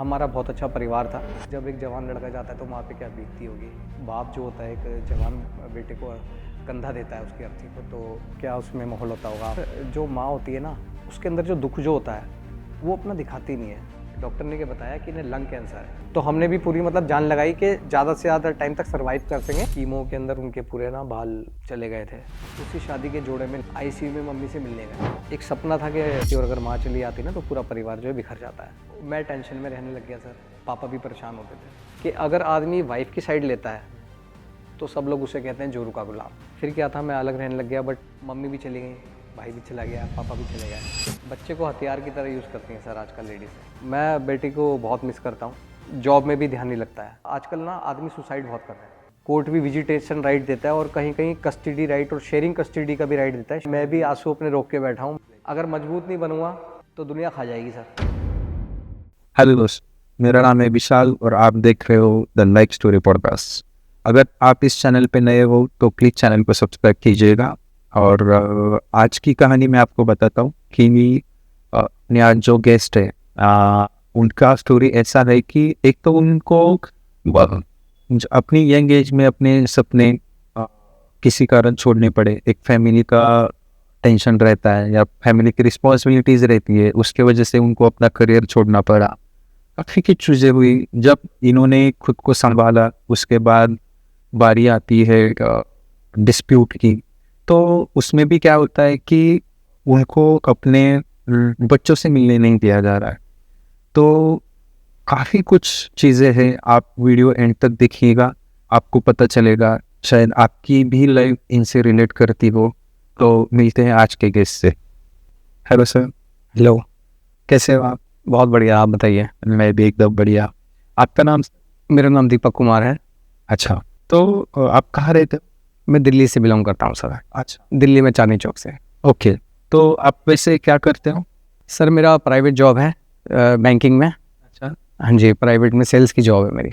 हमारा बहुत अच्छा परिवार था। जब एक जवान लड़का जाता है तो माँ पे क्या बीतती होगी। बाप जो होता है एक जवान बेटे को कंधा देता है उसकी अर्थी को, तो क्या उसमें माहौल होता होगा। जो माँ होती है ना, उसके अंदर जो दुख जो होता है वो अपना दिखाती नहीं है। डॉक्टर ने क्या बताया कि इन्हें लंग कैंसर है, तो हमने भी पूरी जान लगाई कि ज़्यादा से ज़्यादा टाइम तक सर्वाइव कर सकें। कीमो के अंदर उनके पूरे बाल चले गए थे। उसी शादी के जोड़े में आईसीयू में मम्मी से मिलने गए। एक सपना था कि और अगर माँ चली आती ना तो पूरा परिवार जो है बिखर जाता है। मैं टेंशन में रहने लग गया सर। पापा भी परेशान होते थे कि अगर आदमी वाइफ की साइड लेता है तो सब लोग उसे कहते हैं जोरू का गुलाम। फिर क्या था, मैं अलग रहने लग गया, बट मम्मी भी चली गई, भाई भी चला गया, पापा भी चले गए। बच्चे को हथियार की तरह यूज़ करती हैं सर आजकल लेडीज़। मैं बेटी को बहुत मिस करता हूँ। जॉब में भी ध्यान नहीं लगता है आजकल ना। आदमी सुसाइड बहुत कर रहे हैं। कोर्ट भी विजिटेशन राइट देता है और कहीं कहीं कस्टडी राइट और शेयरिंग कस्टडी का भी राइट देता है। मैं भी आंसू अपने रोक के बैठा हूँ। अगर मजबूत नहीं बनूंगा तो दुनिया खा जाएगी सर। हेलो दोस्त, मेरा नाम है विशाल और आप देख रहे हो द लाइफ स्टोरी पॉडकास्ट। अगर आप इस चैनल पे नए हो तो प्लीज़ चैनल को सब्सक्राइब कीजिएगा। और आज की कहानी मैं आपको बताता हूँ कि अपने आज जो गेस्ट है उनका स्टोरी ऐसा है कि एक तो उनको अपनी यंग एज में अपने सपने किसी कारण छोड़ने पड़े। एक फैमिली का टेंशन रहता है या फैमिली की रिस्पॉन्सिबिलिटीज़ रहती है, उसके वजह से उनको अपना करियर छोड़ना पड़ा। काफ़ी कुछ चीज़ें हुई। जब इन्होंने खुद को संभाला उसके बाद बारी आती है डिस्प्यूट की। तो उसमें भी क्या होता है कि उनको अपने बच्चों से मिलने नहीं दिया जा रहा है। तो काफ़ी कुछ चीज़ें हैं, आप वीडियो एंड तक देखिएगा, आपको पता चलेगा। शायद आपकी भी लाइफ इनसे रिलेट करती हो। तो मिलते हैं आज के गेस्ट से। Hello sir. हेलो, कैसे हो आप? बहुत बढ़िया, आप बताइए। मैं भी एकदम बढ़िया। आपका नाम? मेरा नाम दीपक कुमार है। अच्छा, तो आप कहाँ रहते हो? मैं दिल्ली से बिलोंग करता हूँ सर। अच्छा, दिल्ली में चांदनी चौक से। ओके। तो आप वैसे क्या करते हो? सर मेरा प्राइवेट जॉब है बैंकिंग में। अच्छा, हाँ जी, प्राइवेट में सेल्स की जॉब है मेरी।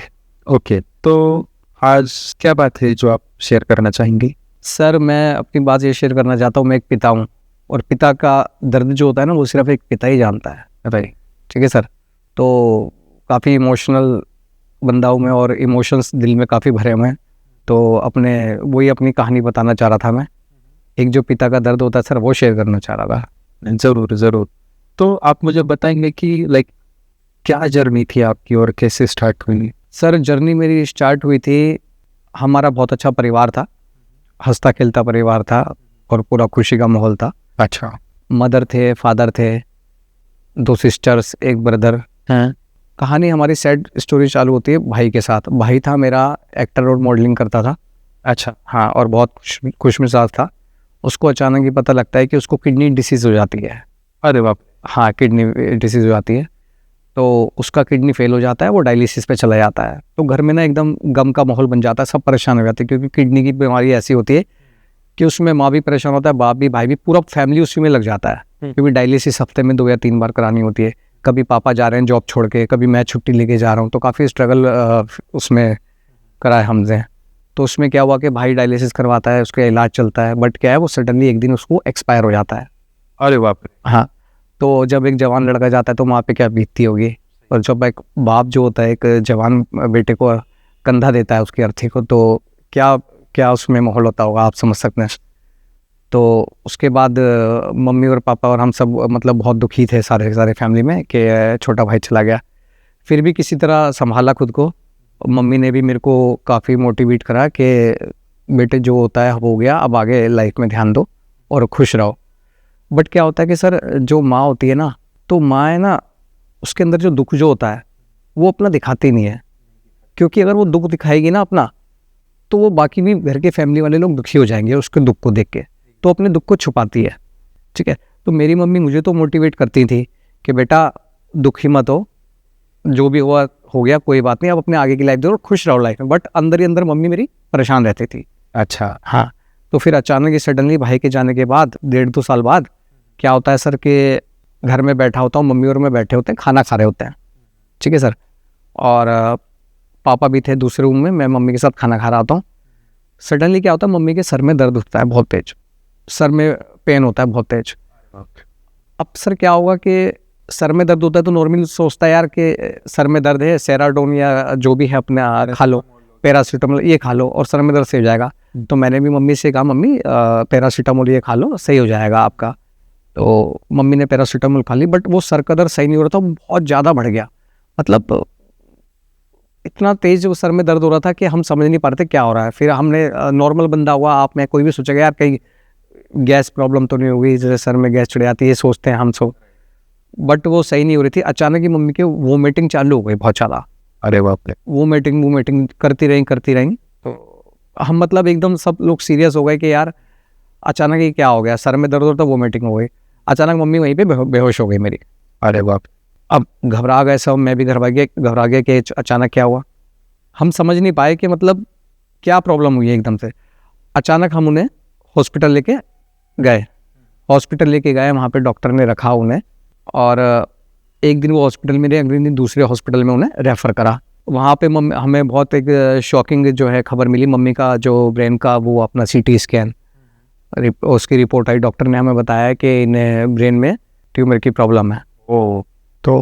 ओके। तो आज क्या बात है जो आप शेयर करना चाहेंगे? सर मैं अपनी बात ये शेयर करना चाहता हूँ। मैं एक पिता हूँ और पिता का दर्द जो होता है ना वो सिर्फ एक पिता ही जानता है। राइट। ठीक है सर। तो काफ़ी इमोशनल बंदा हूँ मैं और इमोशंस दिल में काफ़ी भरे हुए हैं। तो वही अपनी कहानी बताना चाह रहा था मैं। एक जो पिता का दर्द होता है सर वो शेयर करना चाह रहा था। ज़रूर ज़रूर। तो आप मुझे बताएंगे कि लाइक क्या जर्नी थी आपकी और कैसे स्टार्ट हुई? सर जर्नी मेरी स्टार्ट हुई थी, हमारा बहुत अच्छा परिवार था, हंसता खेलता परिवार था और पूरा खुशी का माहौल था। अच्छा। मदर थे, फादर थे, 2 सिस्टर्स, एक ब्रदर। हाँ। कहानी हमारी सैड स्टोरी चालू होती है भाई के साथ। भाई था मेरा, एक्टर और मॉडलिंग करता था। अच्छा। हाँ, और बहुत खुशमिजाज था। उसको अचानक ही पता लगता है कि उसको किडनी डिसीज़ हो जाती है। अरे बाप। हाँ, किडनी डिसीज़ हो जाती है। तो उसका किडनी फेल हो जाता है, वो डायलिसिस पे चला जाता है। तो घर में ना एकदम गम का माहौल बन जाता है, सब परेशान हो जाते हैं क्योंकि किडनी की बीमारी ऐसी होती है कि उसमें माँ भी परेशान होता है, बाप भी, भाई भी, पूरा फैमिली उसी में लग जाता है। क्योंकि डायलिसिस हफ्ते में 2 या 3 बार करानी होती है। कभी पापा जा रहे हैं जॉब छोड़ के, कभी मैं छुट्टी लेके जा रहा हूँ, तो काफ़ी स्ट्रगल उसमें करा है हमने। तो उसमें क्या हुआ कि भाई डायलिसिस करवाता है, उसका इलाज चलता है, बट क्या है वो सडनली एक दिन उसको एक्सपायर हो जाता है। अरे बाप रे। हाँ, तो जब एक जवान लड़का जाता है तो माँ पे क्या बीतती होगी। और जब एक बाप जो होता है एक जवान बेटे को कंधा देता है उसकी अर्थी को, तो क्या क्या उसमें माहौल होता होगा, आप समझ सकते हैं। तो उसके बाद मम्मी और पापा और हम सब बहुत दुखी थे सारे फैमिली में कि छोटा भाई चला गया। फिर भी किसी तरह संभाला खुद को। मम्मी ने भी मेरे को काफ़ी मोटिवेट करा कि बेटे जो होता है हो गया, अब आगे लाइफ में ध्यान दो और खुश रहो। बट क्या होता है कि सर जो माँ होती है ना, तो माँ है ना, उसके अंदर जो दुख जो होता है वो अपना दिखाती नहीं है। क्योंकि अगर वो दुख दिखाएगी ना अपना, तो वो बाकी भी घर के फैमिली वाले लोग दुखी हो जाएंगे उसके दुख को देख के, तो अपने दुख को छुपाती है। ठीक है। तो मेरी मम्मी मुझे तो मोटिवेट करती थी कि बेटा दुखी मत हो, जो भी हुआ हो गया, कोई बात नहीं, अब अपने आगे की लाइफ दो और खुश रहो लाइफ में। बट अंदर ही अंदर मम्मी मेरी परेशान रहती थी। अच्छा। हाँ। तो फिर अचानक ही सडनली भाई के जाने के बाद 1.5-2 साल बाद क्या होता है सर कि घर में बैठा होता हूँ, मम्मी और मैं बैठे होते हैं, खाना खा रहे होते हैं। ठीक है सर। और पापा भी थे दूसरे रूम में, मैं मम्मी के साथ खाना खा रहा होता हूँ। सडनली क्या होता है, मम्मी के सर में दर्द उठता है बहुत तेज, सर में पेन होता है बहुत तेज। अब सर क्या होगा कि सर में दर्द होता है तो नॉर्मली सोचता है यार कि सर में दर्द है, सेराडोन या जो भी है अपना खा लो, पैरासीटामोल ये खा लो और सर में दर्द सही हो जाएगा। तो मैंने भी मम्मी से कहा मम्मी पैरासीटामोल ये खा लो, सही हो जाएगा आपका। तो मम्मी ने पैरासीटामोल खा ली, बट वो सर का दर्द सही नहीं हो रहा था, बहुत ज़्यादा बढ़ गया। मतलब इतना तेज वो सर में दर्द हो रहा था कि हम समझ नहीं पा रहे थे क्या हो रहा है। फिर हमने नॉर्मल बंदा हुआ, आप में कोई भी सोचेगा यार कहीं गैस प्रॉब्लम तो नहीं होगी, जैसे सर में गैस चढ़ जाती है, ये सोचते हैं हम सब, बट वो सही नहीं हो रही थी। अचानक ही मम्मी की वोमिटिंग चालू हो गई बहुत ज़्यादा। अरे बाप रे। वोमिटिंग करती रही। तो हम मतलब एकदम सब लोग सीरियस हो गए कि यार अचानक ही क्या हो गया, सर में दर्द होता वोमिटिंग हो गई। अचानक मम्मी वहीं पे बेहोश हो गई मेरी। अरे बाप। अब घबरा गए सब, मैं भी घबरा गया कि अचानक क्या हुआ। हम समझ नहीं पाए कि मतलब क्या प्रॉब्लम हुई है एकदम से। अचानक हम उन्हें हॉस्पिटल लेके गए। वहाँ पे डॉक्टर ने रखा उन्हें, और एक दिन वो हॉस्पिटल में रहे, अगले दिन दूसरे हॉस्पिटल में उन्हें रेफ़र करा। वहाँ पे हमें बहुत एक शॉकिंग जो है खबर मिली। मम्मी का जो ब्रेन का वो अपना CT स्कैन, उसकी रिपोर्ट आई। डॉक्टर ने हमें बताया कि इन्हें ब्रेन में ट्यूमर की प्रॉब्लम है। ओ। तो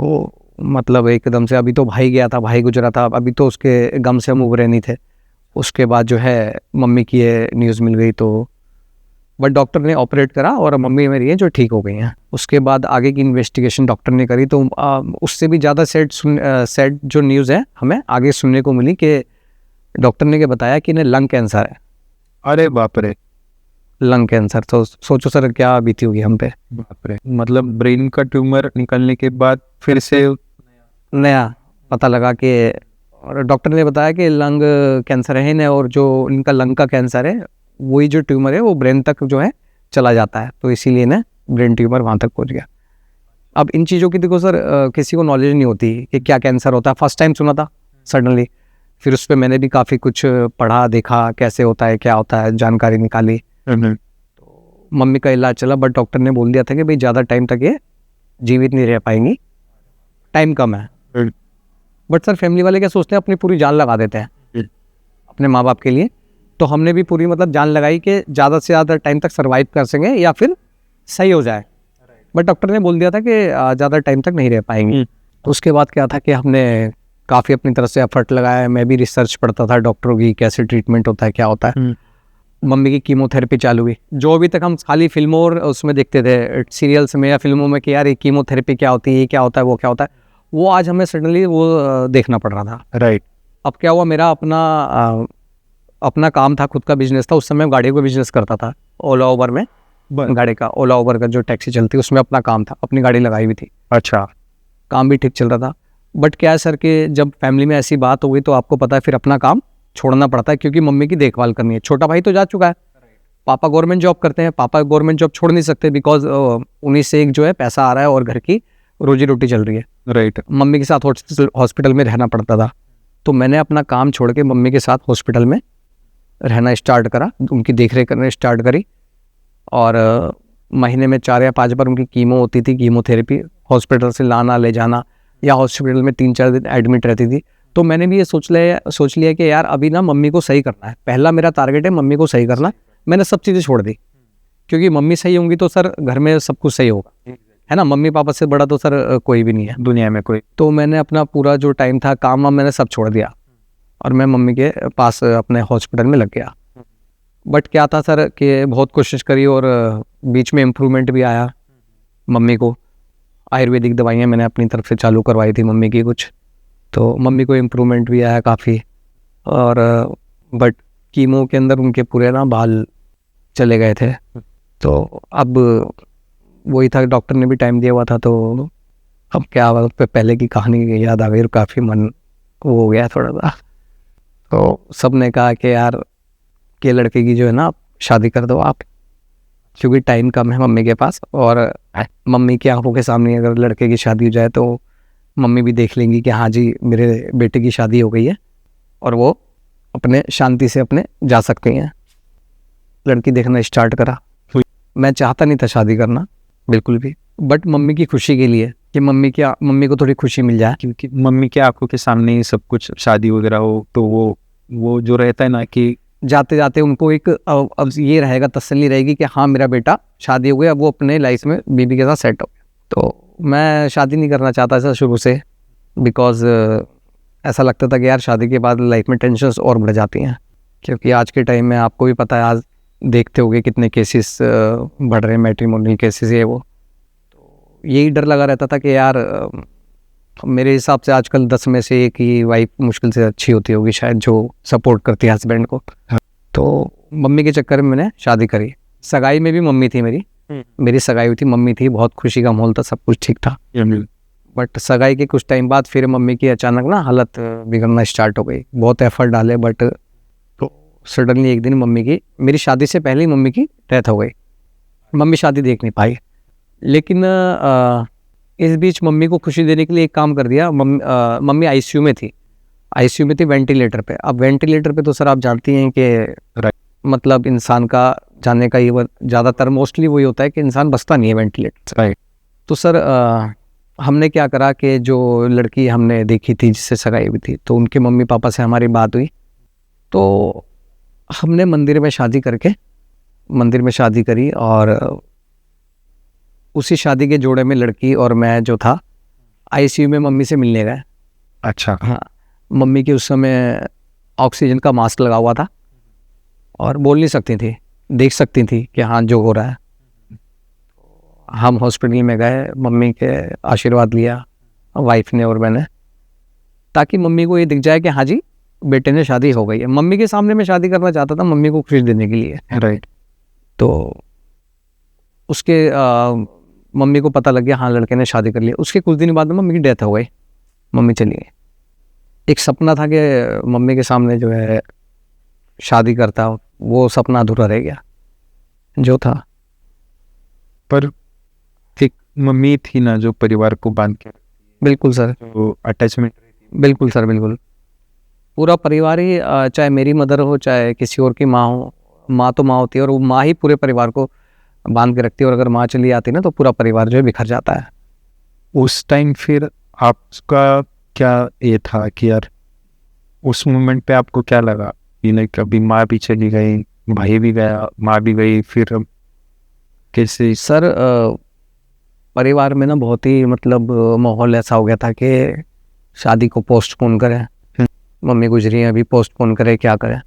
मतलब एकदम से, अभी तो भाई गया था, भाई गुजरा था, अभी तो उसके गम से हम उभरे नहीं थे। उसके बाद जो है मम्मी की ये न्यूज़ मिल गई। तो बट डॉक्टर ने ऑपरेट करा और मम्मी मेरी है जो ठीक हो गई हैं। उसके बाद आगे की इन्वेस्टिगेशन डॉक्टर ने करी, तो उससे भी ज़्यादा सैड जो न्यूज़ है हमें आगे सुनने को मिली कि डॉक्टर ने बताया कि इन्हें लंग कैंसर है। अरे बाप रे। लंग कैंसर, तो सोचो सर क्या बीती होगी हम पे। बाप रे, मतलब ब्रेन का ट्यूमर निकलने के बाद फिर से नया पता लगा कि, और डॉक्टर ने बताया कि लंग कैंसर है इन्हें, और जो इनका लंग का कैंसर है वही जो ट्यूमर है वो ब्रेन तक जो है चला जाता है, तो इसीलिए इन्हें ब्रेन ट्यूमर वहाँ तक पहुँच गया। अब इन चीज़ों की देखो सर, किसी को नॉलेज नहीं होती कि क्या कैंसर होता है। फर्स्ट टाइम सुना था सडनली, फिर उस पर मैंने भी काफ़ी कुछ पढ़ा, देखा कैसे होता है, क्या होता है, जानकारी निकाली। तो मम्मी का इलाज चला, बट डॉक्टर ने बोल दिया था कि भाई ज़्यादा टाइम तक ये जीवित नहीं रह पाएंगी, टाइम कम है। बट सर फैमिली वाले क्या सोचते हैं, अपनी पूरी जान लगा देते हैं अपने माँ बाप के लिए। तो हमने भी पूरी मतलब जान लगाई कि ज़्यादा से ज़्यादा टाइम तक सर्वाइव कर सकें या फिर सही हो जाए। बट डॉक्टर ने बोल दिया था कि ज़्यादा टाइम तक नहीं रह पाएंगी। तो उसके बाद क्या था कि हमने काफ़ी अपनी तरफ से एफर्ट लगाया। मैं भी रिसर्च पढ़ता था डॉक्टरों की, कैसे ट्रीटमेंट होता है, क्या होता है। मम्मी की कीमोथेरेपी चालू हुई। जो अभी तक हम खाली फिल्मों और उसमें देखते थे, सीरियल्स में या फिल्मों में कि यार ये कीमोथेरेपी क्या होती है, ये क्या होता है, वो क्या होता है, वो आज हमें सडनली वो देखना पड़ रहा था। राइट। अब क्या हुआ, मेरा अपना काम था, खुद का बिजनेस था। उस समय गाड़ी का बिजनेस करता था, ओला उबर में, गाड़ी का ओला उबर का जो टैक्सी चलती है उसमें अपना काम था, अपनी गाड़ी लगाई हुई थी। अच्छा। काम भी ठीक चल रहा था। बट क्या है सर कि जब फैमिली में ऐसी बात हो गई तो आपको पता है फिर अपना काम छोड़ना पड़ता है, क्योंकि मम्मी की देखभाल करनी है। छोटा भाई तो जा चुका है, पापा गवर्नमेंट जॉब करते हैं, पापा गवर्नमेंट जॉब छोड़ नहीं सकते, बिकॉज उन्हीं से एक जो है पैसा आ रहा है और घर की रोजी रोटी चल रही है। राइट। मम्मी के साथ हॉस्पिटल में रहना पड़ता था। तो मैंने अपना काम छोड़ के मम्मी के साथ हॉस्पिटल में रहना स्टार्ट करा, उनकी देखरेख करना स्टार्ट करी। और महीने में 4 या 5 बार उनकी कीमो होती थी, कीमोथेरेपी, हॉस्पिटल से लाना ले जाना, या हॉस्पिटल में 3-4 दिन एडमिट रहती थी। तो मैंने भी ये सोच लिया कि यार अभी ना मम्मी को सही करना है, पहला मेरा टारगेट है मम्मी को सही करना। मैंने सब चीज़ें छोड़ दी, क्योंकि मम्मी सही होंगी तो सर घर में सब कुछ सही होगा, है ना। मम्मी पापा से बड़ा तो सर कोई भी नहीं है दुनिया में कोई। तो मैंने अपना पूरा जो टाइम था, काम वाम मैंने सब छोड़ दिया और मैं मम्मी के पास अपने हॉस्पिटल में लग गया। बट क्या था सर कि बहुत कोशिश करी और बीच में इम्प्रूवमेंट भी आया। मम्मी को आयुर्वेदिक दवाइयाँ मैंने अपनी तरफ से चालू करवाई थी मम्मी की कुछ, तो मम्मी को इम्प्रूवमेंट भी आया काफ़ी। और बट कीमो के अंदर उनके पूरे ना बाल चले गए थे। तो अब वही था, डॉक्टर ने भी टाइम दिया हुआ था। तो अब क्या पहले की कहानी याद आ गई और काफ़ी मन वो हो गया थोड़ा सा। तो सब ने कहा कि यार के लड़के की जो है ना शादी कर दो आप, क्योंकि टाइम कम है मम्मी के पास, और मम्मी की आंखों के सामने अगर लड़के की शादी हो जाए तो मम्मी भी देख लेंगी कि हाँ जी मेरे बेटे की शादी हो गई है, और वो अपने शांति से अपने जा सकते हैं। लड़की देखना स्टार्ट करा। मैं चाहता नहीं था शादी करना बिल्कुल भी, बट मम्मी की खुशी के लिए कि मम्मी को थोड़ी खुशी मिल जाए, क्योंकि मम्मी के आंखों के सामने ही सब कुछ शादी वगैरह हो, तो वो जो रहता है ना कि जाते जाते उनको एक अब ये रहेगा, तसल्ली रहेगी कि हाँ मेरा बेटा शादी हो गया, अब वो अपने लाइफ में बीबी के साथ सेट हो गया। तो मैं शादी नहीं करना चाहता था शुरू से, बिकॉज ऐसा लगता था कि यार शादी के बाद लाइफ में टेंशन्स और बढ़ जाती हैं, क्योंकि आज के टाइम में आपको भी पता है, आज देखते होगे कितने केसेस बढ़ रहे हैं, मैट्रिमोनियल केसेस ये वो। तो यही डर लगा रहता था कि यार मेरे हिसाब से आजकल 10 में से एक ही वाइफ मुश्किल से अच्छी होती होगी शायद, जो सपोर्ट करती है हस्बैंड को। तो मम्मी के चक्कर में मैंने शादी करी। सगाई में भी मम्मी थी मेरी सगाई हुई थी, मम्मी थी, बहुत खुशी का माहौल था, सब कुछ ठीक था। बट सगाई के कुछ टाइम बाद फिर मम्मी की अचानक ना हालत बिगड़ना स्टार्ट हो गई। बहुत एफर्ट डाले बट सडनली एक दिन मेरी शादी से पहले ही मम्मी की डेथ हो गई। मम्मी शादी देख नहीं पाई, लेकिन इस बीच मम्मी को खुशी देने के लिए एक काम कर दिया। मम्मी आईसीयू में थी, वेंटिलेटर पे। अब वेंटिलेटर पे तो सर आप जानती हैं कि मतलब इंसान का जाने का ये ज़्यादातर मोस्टली वही होता है कि इंसान बचता नहीं है वेंटिलेटर से। तो सर हमने क्या करा कि जो लड़की हमने देखी थी जिससे सगाई हुई थी, तो उनके मम्मी पापा से हमारी बात हुई, तो हमने मंदिर में शादी करी। और उसी शादी के जोड़े में लड़की और मैं जो था आईसीयू में मम्मी से मिलने गए। अच्छा। हाँ, मम्मी की उस समय ऑक्सीजन का मास्क लगा हुआ था और बोल नहीं सकती थी, देख सकती थी कि हाँ जो हो रहा है। हम हॉस्पिटल में गए, मम्मी के आशीर्वाद लिया वाइफ ने और मैंने, ताकि मम्मी को ये दिख जाए कि हाँ जी बेटे ने शादी हो गई है। मम्मी के सामने मैं शादी करना चाहता था, मम्मी को खुशी देने के लिए। राइट। तो उसके मम्मी को पता लग गया हाँ लड़के ने शादी कर लिया। उसके कुछ दिन बाद में मम्मी की डेथ हो गई, मम्मी चली गई। एक सपना था कि मम्मी के सामने जो है शादी करता, वो सपना अधूरा रह गया जो था। पर एक मम्मी थी ना जो परिवार को बांध के, बिल्कुल सर, जो अटैचमेंट। बिल्कुल सर, बिल्कुल। पूरा परिवार ही, चाहे मेरी मदर हो चाहे किसी और की माँ हो, माँ तो माँ होती है और वो माँ ही पूरे परिवार को बांध के रखती है, और अगर माँ चली आती ना तो पूरा परिवार जो है बिखर जाता है। उस टाइम फिर आपका क्या ये था कि यार उस मोमेंट पे आपको क्या लगा कि लाइक अभी माँ भी चली गई, भाई भी गया, माँ भी गई, फिर अब कैसे? सर परिवार में ना बहुत ही मतलब माहौल ऐसा हो गया था कि शादी को पोस्टपोन करें, मम्मी गुजरी है अभी पोस्टपोन करें, क्या करें।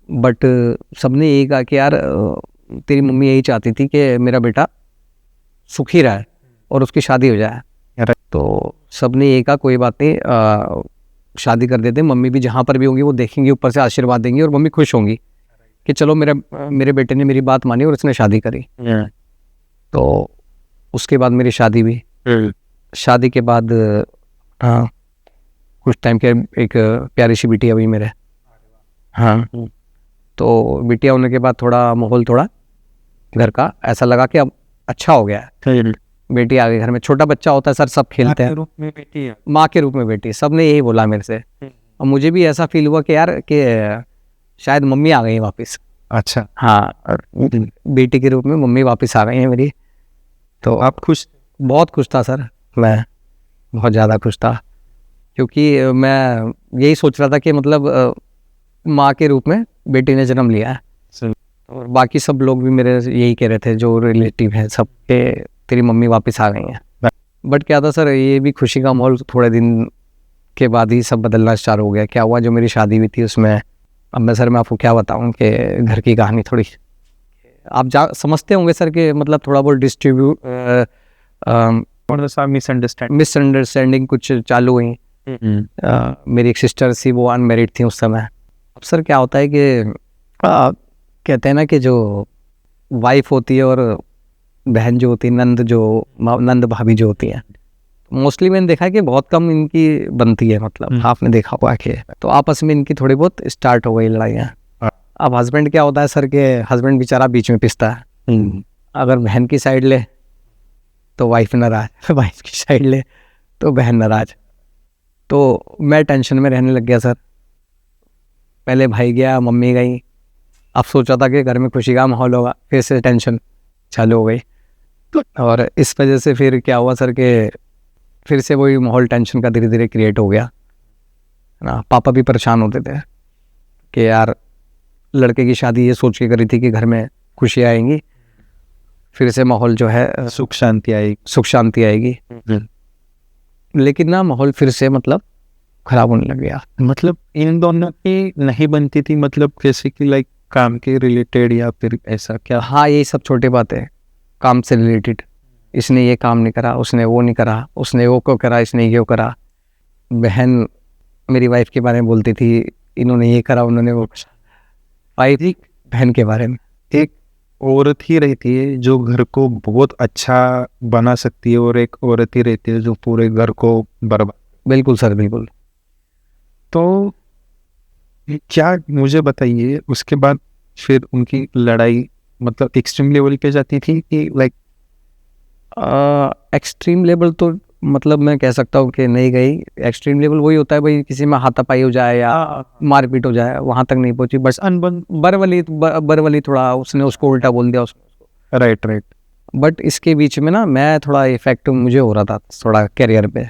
बट सबने यही कहा कि यार तेरी मम्मी यही चाहती थी कि मेरा बेटा सुखी रहे और उसकी शादी हो जाए। तो सबने यही कहा कोई बात नहीं, शादी कर देते, मम्मी भी जहाँ पर भी होंगी वो देखेंगी, ऊपर से आशीर्वाद देंगी और मम्मी खुश होंगी कि चलो मेरे बेटे ने मेरी बात मानी और उसने शादी करी। तो उसके बाद मेरी शादी हुई। शादी के बाद हाँ कुछ टाइम के एक प्यारी सी बिटिया हुई मेरे। हाँ, तो बिटिया होने के बाद थोड़ा माहौल थोड़ा घर का ऐसा लगा कि अब अच्छा हो गया है, बेटी आ गई घर में। छोटा बच्चा होता है सर, सब खेलते हैं, रूप में बेटी है, माँ के रूप में बेटी, सब ने यही बोला मेरे से। और मुझे भी ऐसा फील हुआ कि यार कि शायद मम्मी आ गई है वापस। अच्छा। हाँ, बेटी के रूप में मम्मी वापस आ गई है मेरी। तो आप खुश? बहुत खुश था सर, मैं बहुत ज़्यादा खुश था, क्योंकि मैं यही सोच रहा था कि मतलब माँ के रूप में बेटी ने जन्म लिया है। और बाकी सब लोग भी मेरे यही कह रहे थे, जो रिलेटिव हैं सब, के तेरी मम्मी वापस आ गई हैं। बट क्या था सर, ये भी खुशी का माहौल थोड़े दिन के बाद ही सब बदलना स्टार्ट हो गया। क्या हुआ, जो मेरी शादी हुई थी उसमें, अब मैं आपको क्या बताऊं कि घर की कहानी थोड़ी आप समझते होंगे सर कि मतलब थोड़ा बहुत मिसअंडरस्टैंडिंग कुछ चालू हुई। मेरी एक सिस्टर थी, वो अनमेरिड थी उस समय। अब सर क्या होता है कि कहते हैं ना कि जो वाइफ होती है और बहन जो होती है, नंद भाभी जो होती है, मोस्टली मैंने देखा है कि बहुत कम इनकी बनती है। मतलब आपने देखा हुआ कि तो आपस में इनकी थोड़ी बहुत स्टार्ट हो गई लड़ाइयाँ। अब हस्बैंड क्या होता है सर के, हस्बैंड बेचारा बीच में पिसता है। अगर बहन की साइड ले तो वाइफ नाराज, वाइफ की साइड ले तो बहन नाराज। तो मैं टेंशन में रहने लग गया सर। पहले भाई गया, मम्मी गई, अब सोचा था कि घर में खुशी का माहौल होगा, फिर से टेंशन चालू हो गई। और इस वजह से फिर क्या हुआ सर कि फिर से वही माहौल टेंशन का धीरे धीरे क्रिएट हो गया ना। पापा भी परेशान होते थे कि यार लड़के की शादी ये सोच के करी थी कि घर में खुशियाँ आएंगी, फिर से माहौल जो है सुख शांति आएगी। सुख शांति आएगी। लेकिन ना माहौल फिर से मतलब खराब होने लग गया। मतलब इन दोनों की नहीं बनती थी, मतलब जैसे कि लाइक काम के रिलेटेड या फिर ऐसा क्या? हाँ, यही सब छोटे बातें काम से रिलेटेड। इसने ये काम नहीं करा, उसने वो नहीं करा, उसने वो क्यों करा, इसने ये करा। बहन मेरी वाइफ के बारे में बोलती थी, इन्होंने ये करा, उन्होंने वो करा। वाइफ बहन के बारे में। एक औरत ही रहती है जो घर को बहुत अच्छा बना सकती है, और एक औरत ही रहती है जो पूरे घर को बर्बाद। बिल्कुल सर, बिल्कुल। तो क्या मुझे बताइए, उसके बाद फिर उनकी लड़ाई मतलब एक्सट्रीम लेवल पे जाती थी कि लाइक? एक्सट्रीम लेवल तो मतलब मैं कह सकता हूँ कि नहीं गई। एक्सट्रीम लेवल वही होता है भाई, किसी में हाथापाई हो जाए या मारपीट हो जाए, वहाँ तक नहीं पहुँची। बस अनबन बरवली थोड़ा उसने उसको उल्टा बोल दिया उसको। Right right. बट इसके बीच में ना मैं थोड़ा इफेक्ट मुझे हो रहा था थोड़ा करियर पे।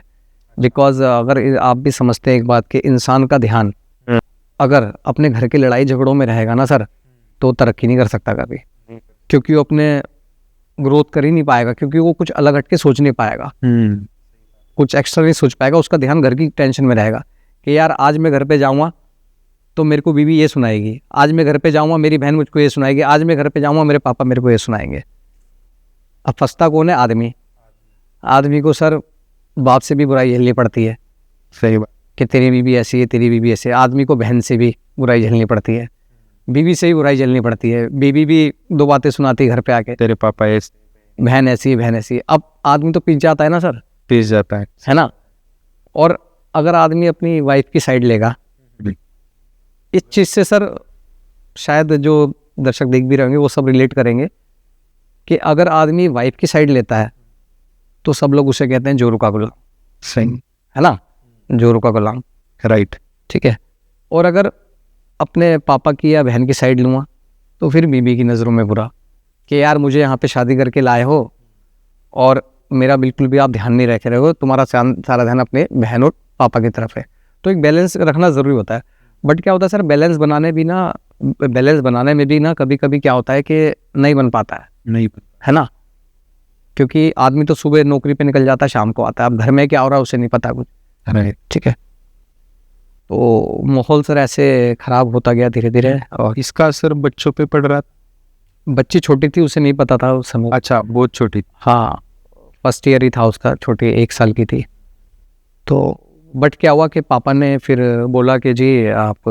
बिकॉज अगर आप भी समझते हैं एक बात कि इंसान का ध्यान अगर अपने घर के लड़ाई झगड़ों में रहेगा ना सर, तो तरक्की नहीं कर सकता कभी। क्योंकि वो अपने ग्रोथ कर ही नहीं पाएगा, क्योंकि वो कुछ अलग हट के सोच नहीं पाएगा, कुछ एक्स्ट्रा नहीं सोच पाएगा। उसका ध्यान घर की टेंशन में रहेगा कि यार आज मैं घर पे जाऊँगा तो मेरे को बीवी ये सुनाएगी, आज मैं घर पे जाऊँगा मेरी बहन मुझको ये सुनाएगी, आज मैं घर पे जाऊँगा मेरे पापा मेरे को ये सुनाएंगे। अब फंसता कौन है? आदमी। आदमी को सर बाप से भी बुराई झेलनी पड़ती है। सही बात। कि तेरी बीवी ऐसी है, तेरी बीवी ऐसी है। आदमी को बहन से भी बुराई झेलनी पड़ती है, बीवी से भी बुराई झेलनी पड़ती है। बीवी भी दो बातें सुनाती है घर पे आके, तेरे पापा ऐसे, बहन ऐसी है, बहन ऐसी है। अब आदमी तो पीछे जाता है ना सर, पीस जाता है ना। और अगर आदमी अपनी वाइफ की साइड लेगा, इस चीज़ से सर शायद जो दर्शक देख भी रहेंगे वो सब रिलेट करेंगे कि अगर आदमी वाइफ की साइड लेता है तो सब लोग उसे कहते हैं जोरू का गुलाम। सही है ना, जोरू का गुलाम। राइट। ठीक है। और अगर अपने पापा की या बहन की साइड लूँगा तो फिर बीबी की नज़रों में बुरा कि यार मुझे यहाँ पे शादी करके लाए हो और मेरा बिल्कुल भी आप ध्यान नहीं रखे रहे हो, तुम्हारा सारा ध्यान अपने बहन और पापा की तरफ है। तो एक बैलेंस रखना ज़रूरी होता है। बट क्या होता है सर, बैलेंस बनाने में भी ना कभी कभी क्या होता है कि नहीं बन पाता है, नहीं, है ना। क्योंकि आदमी तो सुबह नौकरी पे निकल जाता है, शाम को आता है। अब घर में क्या हो रहा है उसे नहीं पता कुछ। राइट। ठीक है। तो माहौल सर ऐसे ख़राब होता गया धीरे धीरे। और इसका असर बच्चों पे पड़ रहा था? बच्ची छोटी थी, उसे नहीं पता था उस समय। अच्छा, बहुत छोटी? हाँ, फर्स्ट ईयर ही था उसका, छोटी 1 साल की थी। तो बट क्या हुआ कि पापा ने फिर बोला कि जी आप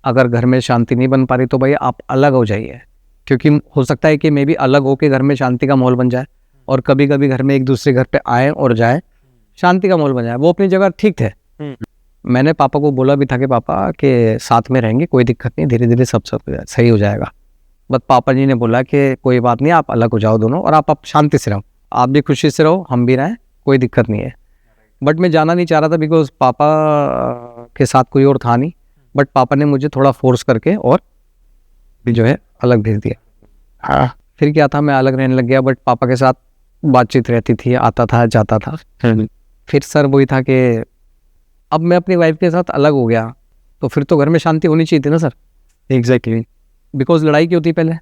अगर घर में शांति नहीं बन पा रही तो भाई आप अलग हो जाइए, क्योंकि हो सकता है कि मे भी अलग होकर घर में शांति का माहौल बन जाए। और कभी कभी घर में एक दूसरे घर पे आए और जाए, शांति का माहौल बन जाए। वो अपनी जगह ठीक थे। मैंने पापा को बोला भी था कि पापा के साथ में रहेंगे, कोई दिक्कत नहीं, धीरे धीरे सब सही हो जाएगा। बट पापा जी ने बोला कि कोई बात नहीं, आप अलग हो जाओ दोनों और आप शांति से रहो, आप भी खुशी से रहो, हम भी रहें, कोई दिक्कत नहीं है। बट मैं जाना नहीं चाह रहा था बिकॉज पापा के साथ कोई और था नहीं। बट पापा ने मुझे थोड़ा फोर्स करके और जो है अलग भेज दिया। हाँ, फिर क्या था, मैं अलग रहने लग गया। बट पापा के साथ बातचीत रहती थी, आता था जाता था। फिर सर वही था कि अब मैं अपनी वाइफ के साथ अलग हो गया तो फिर तो घर में शांति होनी चाहिए थी ना सर। एग्जैक्टली। बिकॉज लड़ाई क्यों थी पहले?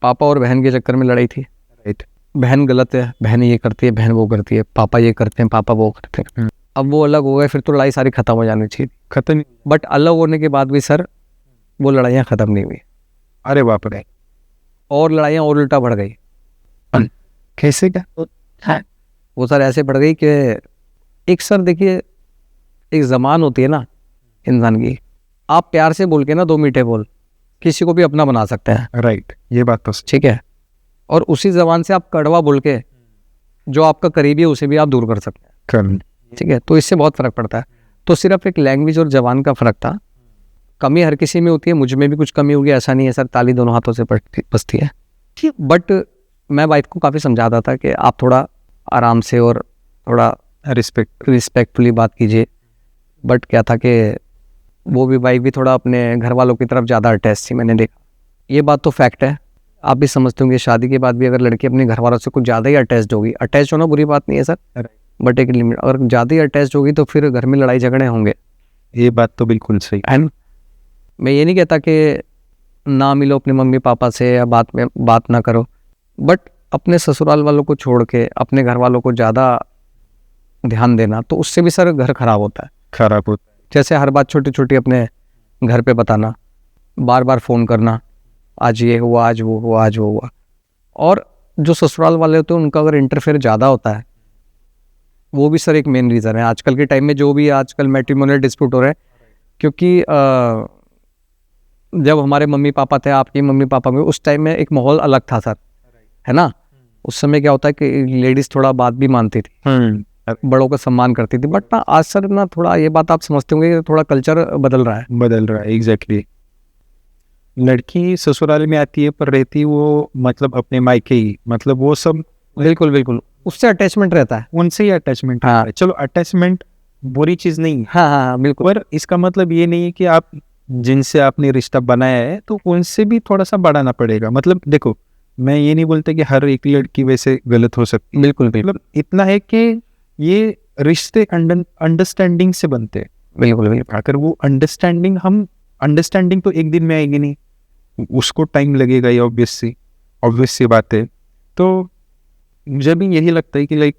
पापा और बहन के चक्कर में लड़ाई थी। राइट। बहन गलत है, बहन ये करती है, बहन वो करती है, पापा ये करते हैं, पापा वो करते हैं। अब वो अलग हो गए, फिर तो लड़ाई सारी खत्म हो जानी चाहिए। खत्म। बट अलग होने के बाद भी सर वो लड़ाइयाँ खत्म नहीं हुई। अरे बाप रे। और लड़ाइयाँ और उल्टा बढ़ गई। कैसे क्या? वो सर ऐसे बढ़ गई कि एक सर देखिए, एक ज़बान होती है ना इंसान की, आप प्यार से बोल के ना 2 मीठे बोल किसी को भी अपना बना सकते हैं। राइट, ये बात तो ठीक है। और उसी ज़बान से आप कड़वा बोल के जो आपका करीबी है उसे भी आप दूर कर सकते हैं। ठीक है। तो इससे बहुत फ़र्क पड़ता है। तो सिर्फ एक लैंग्वेज और ज़बान का फ़र्क था। कमी हर किसी में होती है, मुझ में भी कुछ कमी होगी, ऐसा नहीं है सर, ताली दोनों हाथों से बजती है। बट मैं वाइफ को काफ़ी समझाता था कि आप थोड़ा आराम से और थोड़ा रिस्पेक्टफुली बात कीजिए। बट क्या था कि वो भी वाइफ भी थोड़ा अपने घर वालों की तरफ ज़्यादा अटैच थी, मैंने देखा। ये बात तो फैक्ट है, आप भी समझते होंगे। शादी के बाद भी अगर लड़की अपने घर वालों से कुछ ज़्यादा ही अटैच होगी, अटैच होना बुरी बात नहीं है सर, बट एक लिमिट, अगर ज़्यादा ही अटैच होगी तो फिर घर में लड़ाई झगड़े होंगे। ये बात तो बिल्कुल सही। एंड मैं ये नहीं कहता कि ना मिलो अपने मम्मी पापा से या बात ना करो, बट अपने ससुराल वालों को छोड़ के अपने घर वालों को ज़्यादा ध्यान देना, तो उससे भी सर घर खराब होता है। खराब होता जैसे हर बात छोटी छोटी अपने घर पे बताना, बार बार फ़ोन करना, आज ये हुआ, आज वो हुआ, आज वो हुआ। और जो ससुराल वाले होते हैं उनका अगर इंटरफेयर ज़्यादा होता है, वो भी सर एक मेन रीज़न है आजकल के टाइम में जो भी आजकल मैट्रिमोनियल डिस्प्यूट हो रहे हैं। क्योंकि जब हमारे मम्मी पापा थे, आपके मम्मी पापा में, उस टाइम में एक माहौल अलग था सर, है ना। उस समय क्या होता है कि लेडीज़ थोड़ा बात भी मानती थी, है। बड़ों का सम्मान करती थी। बट ना आज सर ना थोड़ा ये बात आप समझते होंगे कि थोड़ा कल्चर बदल रहा है। बदल रहा है, एग्जैक्टली। लड़की ससुराल में आती है पर रहती वो मतलब अपने मायके ही, मतलब वो सब बिल्कुल बिल्कुल, उससे अटैचमेंट रहता है। उनसे ही अटैचमेंट। हाँ। चलो, अटैचमेंट बुरी चीज नहीं है, हाँ हाँ हाँ, बिल्कुल। पर इसका मतलब ये नहीं है कि आप जिनसे आपने रिश्ता बनाया है तो उनसे भी थोड़ा सा बढ़ाना पड़ेगा। मतलब देखो, मैं ये नहीं बोलता कि हर एक लड़की वैसे गलत हो सकती है, बिल्कुल बिल्कुल मतलब इतना है कि ये रिश्ते अंडरस्टैंडिंग से बनते हैं। बिल्कुल बिल्कुल। अगर वो अंडरस्टैंडिंग तो एक दिन में आएगी नहीं, उसको टाइम लगेगा, ये ऑब्वियस सी बात है। तो मुझे भी यही लगता है कि लाइक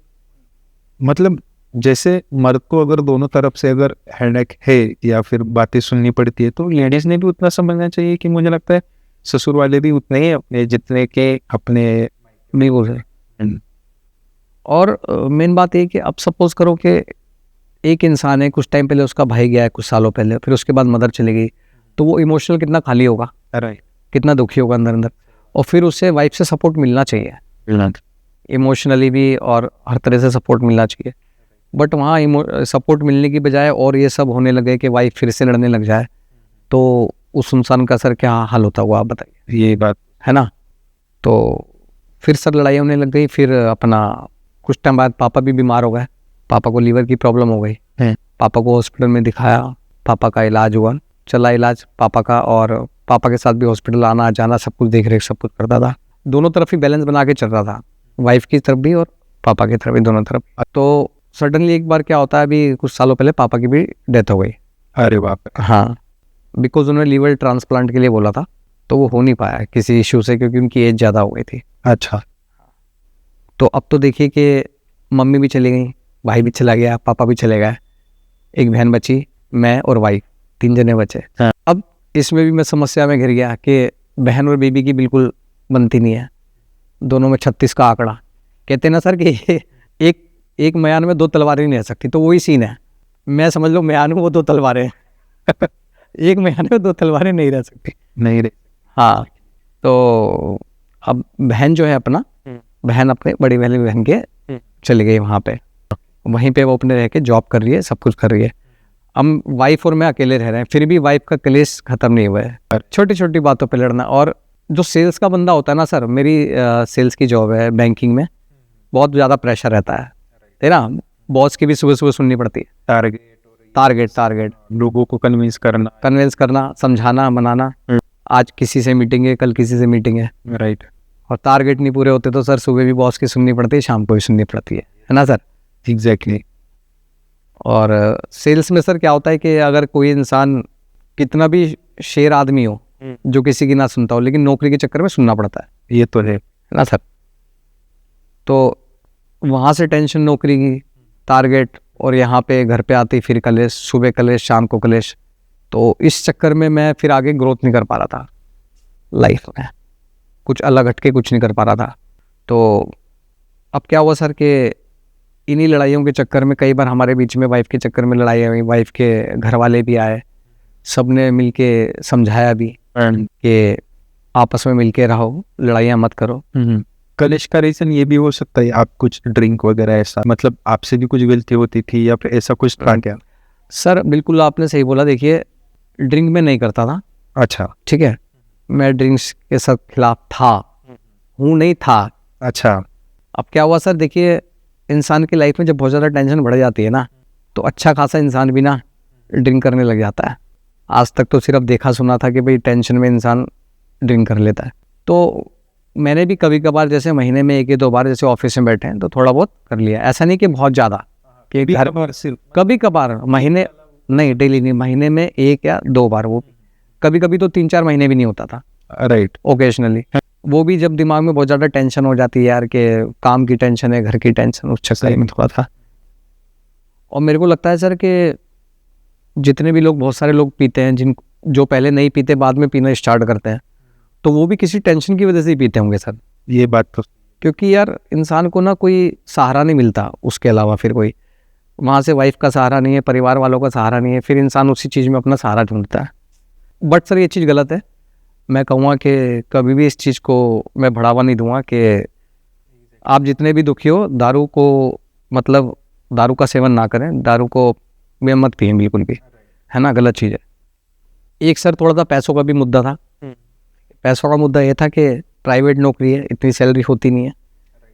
मतलब जैसे मर्द को अगर दोनों तरफ से अगर हेडेक है या फिर बातें सुननी पड़ती है, तो लेडीज ने भी उतना समझना चाहिए कि मुझे लगता है ससुर वाले भी उतने ही अपने जितने के अपने। बिल्कुल सर। और मेन बात ये कि अब सपोज करो कि एक इंसान है, कुछ टाइम पहले उसका भाई गया है, कुछ सालों पहले, फिर उसके बाद मदर चली गई, तो वो इमोशनल कितना खाली होगा, राइट। कितना दुखी होगा अंदर अंदर। और फिर उसे वाइफ से सपोर्ट मिलना चाहिए, इमोशनली भी और हर तरह से सपोर्ट मिलना चाहिए। बट वहाँ सपोर्ट मिलने की बजाय और ये सब होने लगे कि वाइफ फिर से लड़ने लग जाए, तो उस इंसान का सर क्या हाल होता हुआ आप बताइए। ये बात है ना। तो फिर सर लड़ाई होने लग गई। फिर अपना कुछ टाइम बाद पापा भी बीमार हो गए, पापा को लीवर की प्रॉब्लम हो गई। पापा को हॉस्पिटल में दिखाया, पापा का इलाज हुआ, चला इलाज पापा का, और पापा के साथ भी हॉस्पिटल आना जाना, सब कुछ देख रेख सब कुछ करता था। दोनों तरफ ही बैलेंस बना के चल रहा था, वाइफ की तरफ भी और पापा की तरफ भी, दोनों तरफ। तो सडनली एक बार क्या होता है, अभी कुछ सालों पहले पापा की भी डेथ हो गई। अरे बाप रे। हाँ, बिकॉज उन्होंने लीवर ट्रांसप्लांट के लिए बोला था, तो वो हो नहीं पाया किसी इशू से, क्योंकि उनकी एज ज़्यादा हो गई थी। अच्छा। तो अब तो देखिए कि मम्मी भी चली गई, भाई भी चला गया, पापा भी चले गए, एक बहन बची, मैं और वाइफ, 3 जने बचे। हाँ। अब इसमें भी मैं समस्या में घिर गया कि बहन और बीबी की बिल्कुल बनती नहीं है, दोनों में 36 का आंकड़ा। कहते हैं ना सर कि एक म्यान में 2 तलवारें नहीं रह सकती, तो वही सीन है। मैं समझ लो म्यान में वो 2 तलवारें हैं एक म्यान में 2 तलवारें नहीं रह सकती। नहीं रे। हाँ, तो अब बहन जो है अपना, बहन अपने बड़ी बहन के चली गई वहाँ पे, वहीं पे वो अपने रह के जॉब कर रही है, सब कुछ कर रही है। हम वाइफ और मैं अकेले रह रहे हैं, फिर भी वाइफ का क्लेश खत्म नहीं हुआ है, छोटी छोटी बातों पे लड़ना। और जो सेल्स का बंदा होता है ना सर, मेरी सेल्स की जॉब है बैंकिंग में, बहुत ज़्यादा प्रेशर रहता है ना। बॉस की भी सुबह सुबह सुननी पड़ती है, टारगेट, लोगों को कन्विंस करना, समझाना, मनाना। आज किसी से मीटिंग है, कल किसी से मीटिंग है, राइट। और टारगेट नहीं पूरे होते तो सर सुबह भी बॉस की सुननी पड़ती है, शाम को भी सुननी पड़ती है ना सर। एग्जैक्टली। और सेल्स में सर क्या होता है कि अगर कोई इंसान कितना भी शेर आदमी हो, जो किसी की ना सुनता हो, लेकिन नौकरी के चक्कर में सुनना पड़ता है, ये तो है ना सर। तो वहाँ से टेंशन नौकरी की, टारगेट, और यहाँ पे घर पे आती फिर कलेश, सुबह कलेश, शाम को कलेश। तो इस चक्कर में मैं फिर आगे ग्रोथ नहीं कर पा रहा था लाइफ में, कुछ अलग हटके कुछ नहीं कर पा रहा था। तो अब क्या हुआ सर कि इन्हीं लड़ाइयों के चक्कर में कई बार हमारे बीच में वाइफ के चक्कर में लड़ाई हुई, वाइफ के घर वाले भी आए, सब ने मिल के समझाया भी कि आपस में मिल के रहो, लड़ाइयाँ मत करो। कलेश का रीजन ये भी हो सकता है आप कुछ ड्रिंक वगैरह ऐसा, मतलब आपसे भी कुछ गलती होती थी या फिर ऐसा कुछ था क्या? सर बिल्कुल आपने सही बोला। देखिए, ड्रिंक में नहीं करता था, अच्छा। ठीक है, मैं ड्रिंक्स के सब खिलाफ था, नहीं था। अच्छा। अब क्या हुआ सर, देखिए इंसान की लाइफ में जब बहुत ज़्यादा टेंशन बढ़ जाती है ना, तो अच्छा खासा इंसान भी ना ड्रिंक करने लग जाता है। आज तक तो सिर्फ देखा सुना था कि भाई टेंशन में इंसान ड्रिंक कर लेता है। तो मैंने भी कभी कभार, जैसे महीने में 1 या 2 बार, जैसे ऑफिस में बैठे हैं तो थोड़ा बहुत कर लिया। ऐसा नहीं कि बहुत ज़्यादा, कि घर कभी कभार, महीने नहीं, डेली नहीं, महीने में 1 या 2 बार, वो कभी कभी तो 3-4 महीने भी नहीं होता था, राइट। ओकेजनली। वो भी जब दिमाग में बहुत ज़्यादा टेंशन हो जाती है यार कि काम की टेंशन है, घर की टेंशन, उस चक्कर में थोड़ा था। और मेरे को लगता है सर कि जितने भी लोग, बहुत सारे लोग पीते हैं, जो पहले नहीं पीते बाद में पीना स्टार्ट करते हैं, तो वो भी किसी टेंशन की वजह से ही पीते होंगे सर। ये बात तो, क्योंकि यार इंसान को ना कोई सहारा नहीं मिलता उसके अलावा, फिर कोई वहाँ से वाइफ का सहारा नहीं है, परिवार वालों का सहारा नहीं है, फिर इंसान उसी चीज़ में अपना सहारा ढूंढता है। बट सर ये चीज़ गलत है। मैं कहूँगा कि कभी भी इस चीज़ को मैं बढ़ावा नहीं दूंगा कि आप जितने भी दुखी हो दारू को, मतलब दारू का सेवन ना करें, दारू को में मत पिएं बिल्कुल भी, है ना, गलत चीज़ है। एक सर थोड़ा सा पैसों का भी मुद्दा था। पैसों का मुद्दा ये था कि प्राइवेट नौकरी है, इतनी सैलरी होती नहीं है,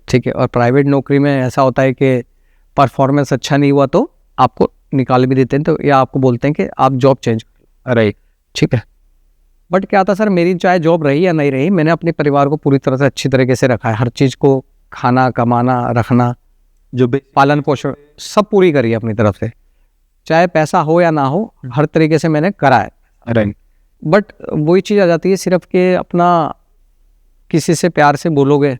ठीक है, और प्राइवेट नौकरी में ऐसा होता है कि परफॉर्मेंस अच्छा नहीं हुआ तो आपको निकाल भी देते हैं, तो या आपको बोलते हैं कि आप जॉब चेंज कर रही, ठीक है। बट क्या था सर, मेरी चाहे जॉब रही या नहीं रही, मैंने अपने परिवार को पूरी तरह से अच्छी तरीके से रखा है, हर चीज़ को, खाना, कमाना, रखना, जो पालन पोषण सब पूरी करी है अपनी तरफ से, चाहे पैसा हो या ना हो, हर तरीके से मैंने करा है। राइट। बट वही चीज़ आ जाती है सिर्फ कि अपना किसी से प्यार से बोलोगे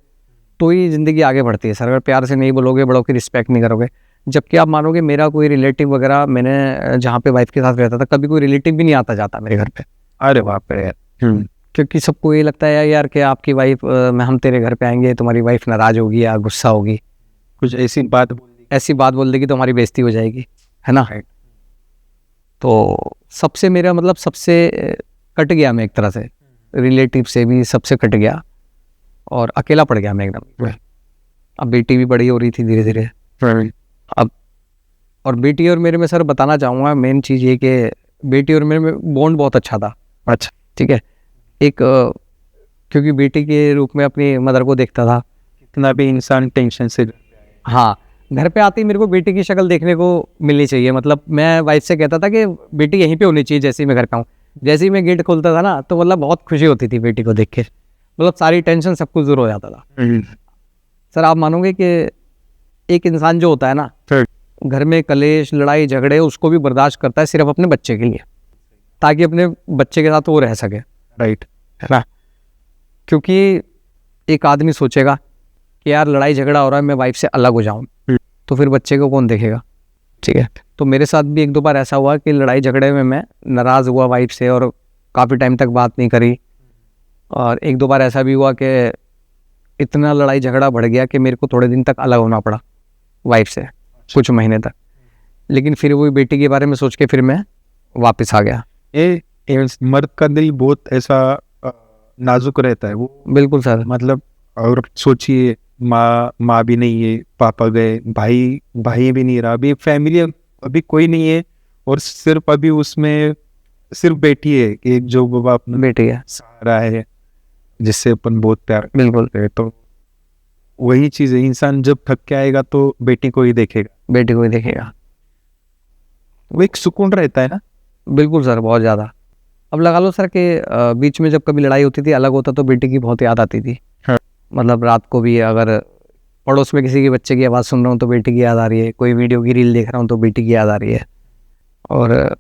तो ही ज़िंदगी आगे बढ़ती है सर। अगर प्यार से नहीं बोलोगे, बड़ों की रिस्पेक्ट नहीं करोगे, जबकि आप मानोगे मेरा कोई रिलेटिव वगैरह, मैंने जहाँ पे वाइफ के साथ रहता था, कभी कोई रिलेटिव भी नहीं आता जाता मेरे घर पे। अरे बाप रे यार। क्योंकि सबको ये लगता है यार कि आपकी वाइफ, हम तेरे घर पे आएंगे, तुम्हारी वाइफ नाराज़ होगी या गुस्सा होगी, कुछ ऐसी बात बोल देगी तो हमारी बेइज्जती हो जाएगी, है ना। तो सबसे मेरा मतलब सबसे कट गया मैं एक तरह से, रिलेटिव से भी सबसे कट गया और अकेला पड़ गया मैं एकदम। अब बेटी भी बड़ी हो रही थी धीरे धीरे। अब और बेटी और मेरे में सर बताना चाहूँगा मेन चीज़ ये कि बेटी और मेरे में बॉन्ड बहुत अच्छा था। अच्छा, ठीक है। एक क्योंकि बेटी के रूप में अपनी मदर को देखता था। कितना भी इंसान टेंशन से, हाँ, घर पे आती मेरे को बेटी की शक्ल देखने को मिलनी चाहिए। मतलब मैं वाइफ से कहता था कि बेटी यहीं पे होनी चाहिए जैसे ही मैं घर पे आऊँ। जैसे ही मैं गेट खोलता था ना, तो मतलब बहुत खुशी होती थी बेटी को देख के, मतलब सारी टेंशन सब कुछ दूर हो जाता था। सर आप मानोगे कि एक इंसान जो होता है ना, घर में कलेश, लड़ाई झगड़े, उसको भी बर्दाश्त करता है सिर्फ अपने बच्चे के लिए, ताकि अपने बच्चे के साथ वो रह सके। राइट, है ना। क्योंकि एक आदमी सोचेगा कि यार लड़ाई झगड़ा हो रहा है, मैं वाइफ से अलग हो जाऊं, तो फिर बच्चे को कौन देखेगा, ठीक है। तो मेरे साथ भी एक दो बार ऐसा हुआ कि लड़ाई झगड़े में मैं नाराज़ हुआ वाइफ से और काफ़ी टाइम तक बात नहीं करी। और एक दो बार ऐसा भी हुआ कि इतना लड़ाई झगड़ा बढ़ गया कि मेरे को थोड़े दिन तक अलग होना पड़ा वाइफ से, कुछ महीने तक। लेकिन फिर वही बेटी के बारे में सोच के फिर मैं वापस आ गया। ये मर्द का दिल बहुत ऐसा नाजुक रहता है वो। बिल्कुल सर। मतलब और सोचिए, माँ भी नहीं है, पापा गए, भाई भी नहीं रहा, अभी फैमिली अभी कोई नहीं है, और सिर्फ अभी उसमें सिर्फ बेटी है, एक जो बाबा अपना बेटी है, सहारा है, जिससे अपन बहुत प्यार बिल्कुल। करते हैं। तो वही चीज़ है, इंसान जब थक के आएगा तो बेटी को ही देखेगा, बेटी को ही देखेगा। वो एक सुकून रहता है ना। बिल्कुल सर, बहुत ज़्यादा। अब लगा लो सर कि बीच में जब कभी लड़ाई होती थी, अलग होता, तो बेटी की बहुत याद आती थी। हाँ। मतलब रात को भी अगर पड़ोस में किसी के बच्चे की आवाज़ सुन रहा हूँ तो बेटी की याद आ रही है, कोई वीडियो की रील देख रहा हूँ तो बेटी की याद आ रही है, और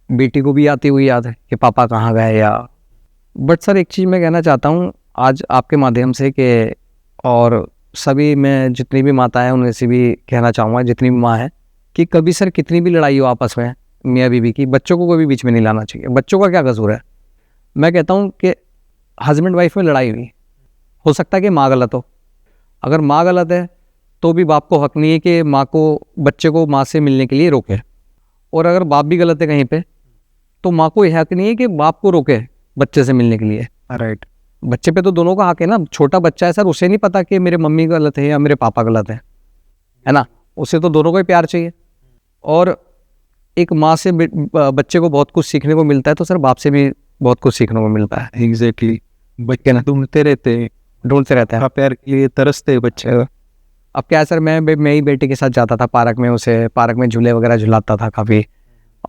बेटी को भी आती हुई याद है कि पापा कहाँ गए या। बट सर एक चीज़ मैं कहना चाहता हूँ आज आपके माध्यम से कि, और सभी मैं जितनी भी माताएं हैं उन्हें से भी कहना चाहूँगा, जितनी भी माँ है, कि कभी सर कितनी भी लड़ाई हो आपस में मियाँ बीवी की, बच्चों को कभी बीच में नहीं लाना चाहिए। बच्चों का क्या कसूर है। मैं कहता हूँ कि हस्बैंड वाइफ में लड़ाई हुई, हो सकता है कि माँ गलत हो, अगर माँ गलत है तो भी बाप को हक नहीं है कि माँ को, बच्चे को माँ से मिलने के लिए रोके, और अगर बाप भी गलत है कहीं पे तो माँ को यह हक नहीं है कि बाप को रोके बच्चे से मिलने के लिए। राइट। बच्चे पे तो दोनों का हक है ना। छोटा बच्चा है सर, उसे नहीं पता कि मेरे मम्मी गलत है या मेरे पापा गलत है ना, उसे तो दोनों को ही प्यार चाहिए। और एक माँ से बच्चे को बहुत कुछ सीखने को मिलता है, तो सर बाप से भी बहुत कुछ सीखने को मिलता है। एग्जैक्टली, बच्चे ना ढूंढते रहते हैं प्यार के लिए, तरसते हैं बच्चे। अब क्या है सर, मैं ही बेटी के साथ जाता था पार्क में, उसे पार्क में झूले वगैरह झुलाता था काफ़ी,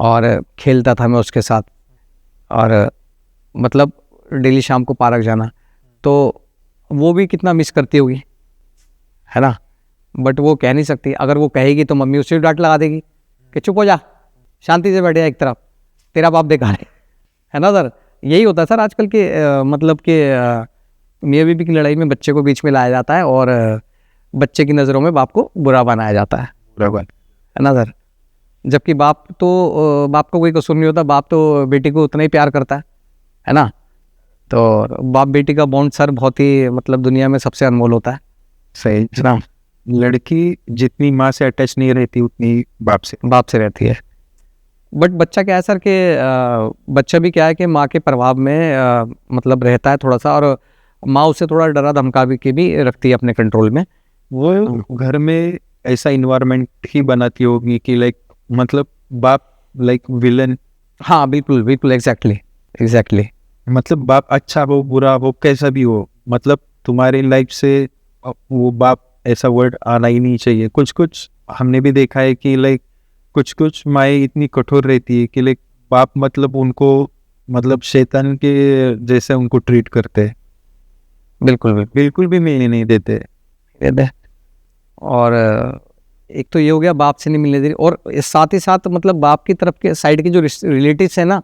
और खेलता था मैं उसके साथ, और मतलब डेली शाम को पार्क जाना, तो वो भी कितना मिस करती होगी, है ना। बट वो कह नहीं सकती, अगर वो कहेगी तो मम्मी उसे डांट लगा देगी कि चुप हो जा, शांति से बैठे एक तरफ, तेरा बाप बेकार है ना सर। यही होता है सर आजकल के मतलब के मियाँ बीवी की लड़ाई में बच्चे को बीच में लाया जाता है और बच्चे की नज़रों में बाप को बुरा बनाया जाता है बराबर। है ना सर। जबकि बाप का कोई कसूर नहीं होता, बाप तो बेटी को उतना ही प्यार करता है ना। तो बाप बेटी का बॉन्ड सर बहुत ही मतलब दुनिया में सबसे अनमोल होता है सही ना। लड़की जितनी माँ से अटैच नहीं रहती उतनी बाप से रहती है। बट बच्चा क्या है सर कि बच्चा भी क्या है कि माँ के प्रभाव में मतलब रहता है थोड़ा सा, और माँ उसे थोड़ा डरा धमका भी के भी रखती है अपने कंट्रोल में। वो घर में ऐसा इन्वायरमेंट ही बनाती होगी कि लाइक मतलब बाप लाइक विलन। हाँ बिल्कुल बिल्कुल, एग्जैक्टली। मतलब बाप अच्छा हो बुरा हो कैसा भी हो, मतलब तुम्हारी लाइफ से वो बाप ऐसा वर्ड आना ही नहीं चाहिए। कुछ कुछ हमने भी देखा है कि लाइक कुछ कुछ माएँ इतनी कठोर रहती है कि लाइक बाप मतलब उनको मतलब शैतान के जैसे उनको ट्रीट करते हैं, बिल्कुल भी मिलने नहीं देते। और एक तो ये हो गया बाप से नहीं मिलने दे रही, और साथ ही साथ मतलब बाप की तरफ के साइड के जो रिलेटिव्स हैं ना,